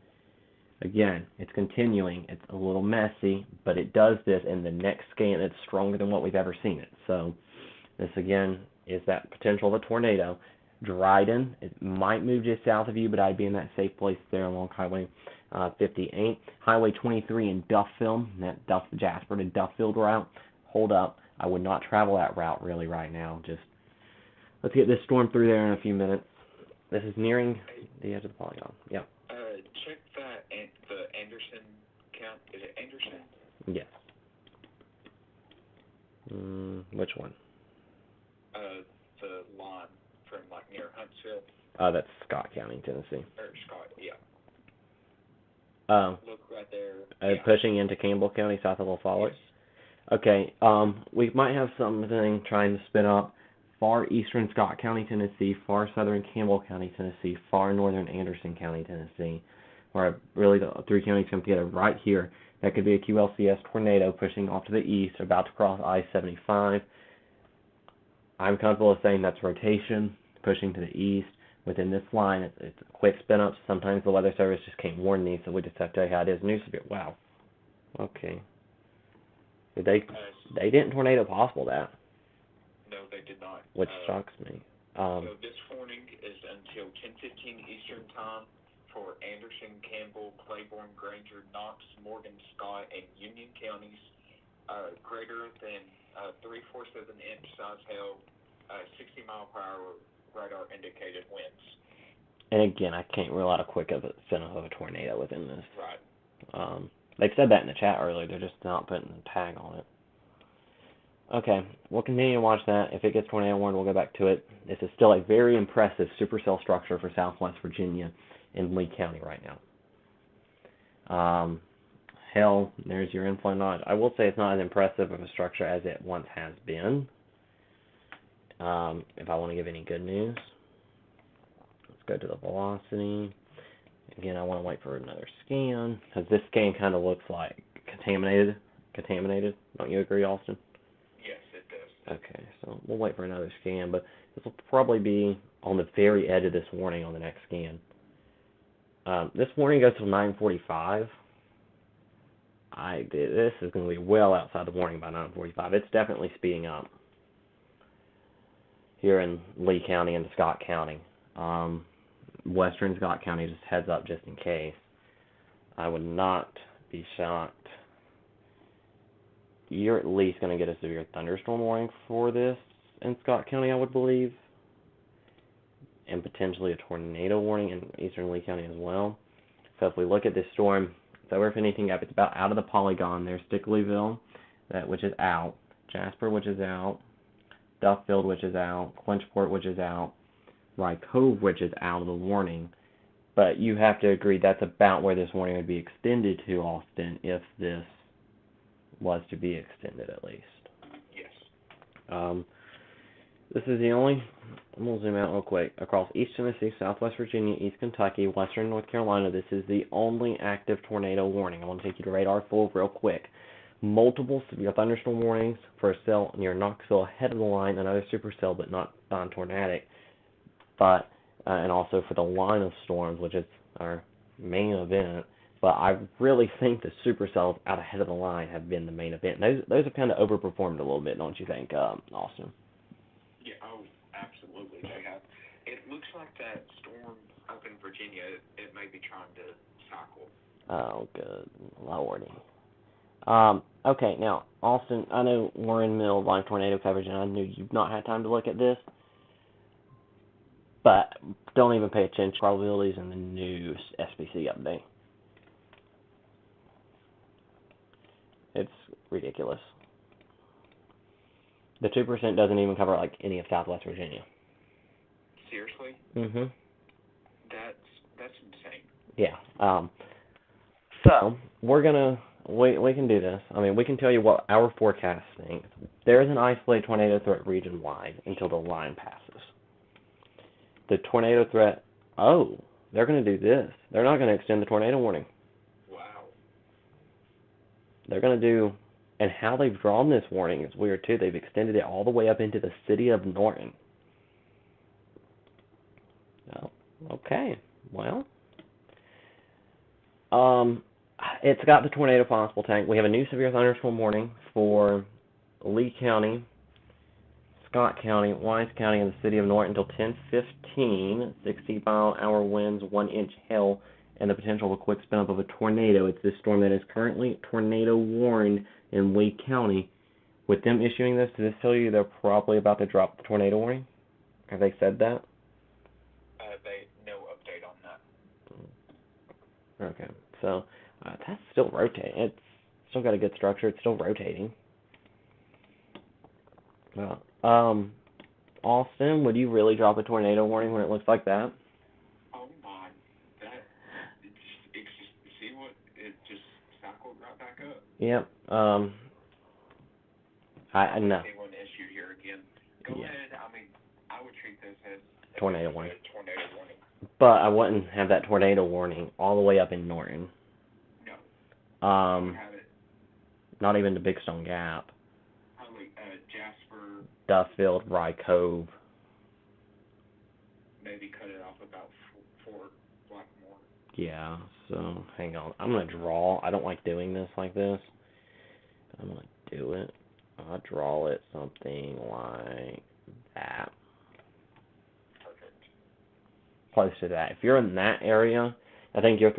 B: Again, it's continuing. It's a little messy, but it does this in the next scan. It's stronger than what we've ever seen it. So this, again, is that potential of a tornado. Dryden, it might move just south of you, but I'd be in that safe place there along Highway 58. Highway 23 in Duffield, that Jasper to Duffield route. Hold up. I would not travel that route really right now. Just let's get this storm through there in a few minutes. This is nearing the edge of the polygon. Yep.
C: Check that, the Anderson count. Is it Anderson?
B: Which one?
C: The line from like near Huntsville
B: That's Scott County, Tennessee.
C: or Scott. Yeah.
B: Oh,
C: Look right there.
B: pushing into Campbell County, south of La Follette.
C: Yes.
B: Okay, we might have something trying to spin up far eastern Scott County, Tennessee, far southern Campbell County, Tennessee, far northern Anderson County, Tennessee, where really the three counties come together right here. That could be a QLCS tornado pushing off to the east, about to cross I-75. I'm comfortable with saying that's rotation, pushing to the east. Within this line, it's a quick spin up. Sometimes the Weather Service just can't warn these, so we just have to tell you how it is. New severe. Wow. Okay. They didn't tornado possible that,
C: No, they did not.
B: which shocks me.
C: So this warning is until 10:15 Eastern Time for Anderson, Campbell, Claiborne, Granger, Knox, Morgan, Scott, and Union counties. Greater than 3/4-inch size hail, 60-mile-per-hour radar indicated winds.
B: And again, I can't rule out a quick of a tornado within this.
C: Right.
B: They've said that in the chat earlier. They're just not putting a tag on it. Okay, we'll continue to watch that. If it gets tornado warned, we'll go back to it. This is still a very impressive supercell structure for Southwest Virginia in Lee County right now. Hell, there's your inflow knowledge. I will say it's not as impressive of a structure as it once has been. If I want to give any good news, let's go to the velocity. Again, I want to wait for another scan, because this scan kind of looks like contaminated. Don't you agree, Austin?
C: Yes, it does.
B: Okay, so we'll wait for another scan, but this will probably be on the very edge of this warning on the next scan. This warning goes till 9:45. This is going to be well outside the warning by 9:45. It's definitely speeding up here in Lee County and Scott County. Western Scott County, just heads up just in case. I would not be shocked. You're at least going to get a severe thunderstorm warning for this in Scott County, I would believe, and potentially a tornado warning in eastern Lee County as well. So if we look at this storm, it's over finishing up. It's about out of the polygon. There's Stickleyville, which is out. Jasper, which is out. Duffield, which is out. Clinchport, which is out. Rye Cove, which is out of the warning. But you have to agree that's about where this warning would be extended to, Austin, if this was to be extended at least.
C: Yes.
B: This is the only, I'm going to zoom out real quick, across East Tennessee, Southwest Virginia, East Kentucky, Western North Carolina, this is the only active tornado warning. I want to take you to radar full real quick. Multiple severe thunderstorm warnings for a cell near Knoxville ahead of the line, another supercell but not non-tornadic, but and also for the line of storms, which is our main event. But I really think the supercells out ahead of the line have been the main event. Those have kind of overperformed a little bit, don't you think, Austin?
C: Yeah, oh, absolutely they have. It looks like that storm up in Virginia, it may be trying to cycle.
B: Oh, good lordy. Okay, now, Austin, I know we're in the middle of live tornado coverage, and I knew you've not had time to look at this, but don't even pay attention to probabilities in the new SPC update. It's ridiculous. The 2% doesn't even cover, like, any of Southwest Virginia.
C: Seriously?
B: Mm-hmm.
C: That's insane.
B: Yeah. So, we're going to, we can do this. I mean, we can tell you what our forecast thinks. There is an isolated tornado threat region-wide until the line passes. The tornado threat, they're going to do this. They're not going to extend the tornado warning.
C: Wow.
B: They're going to do, and how they've drawn this warning is weird too. They've extended it all the way up into the city of Norton. Oh, okay. Well, it's got the tornado possible tank. We have a new severe thunderstorm warning for Lee County, Scott County, Wise County, and the city of Norton until 10:15. 60-mile-an-hour winds, 1-inch hail, and the potential of a quick spin up of a tornado. It's this storm that is currently tornado warned in Lee County. With them issuing this, does this tell you they're probably about to drop the tornado warning? Have they said that?
C: No update on that.
B: Okay, so that's still rotating. It's still got a good structure. It's still rotating. Well, Austin, would you really drop a tornado warning when it looks like that?
C: Oh my, it's just, see what, it just cycled right back up.
B: Yep. I know.
C: They want to issue here again. Go
B: Yeah.
C: ahead, I mean, I would treat this as
B: Tornado
C: a
B: warning.
C: tornado warning.
B: But I wouldn't have that tornado warning all the way up in Norton.
C: No. Have it,
B: Not even the Big Stone Gap.
C: probably, Jasper,
B: Duffield, Rye Cove.
C: maybe cut it off about Fort Blackmore.
B: Yeah, so hang on. I'm going to draw. I don't like doing this like this. I'm going to do it. I'll draw it something like that.
C: Perfect.
B: Close to that. If you're in that area, I think you're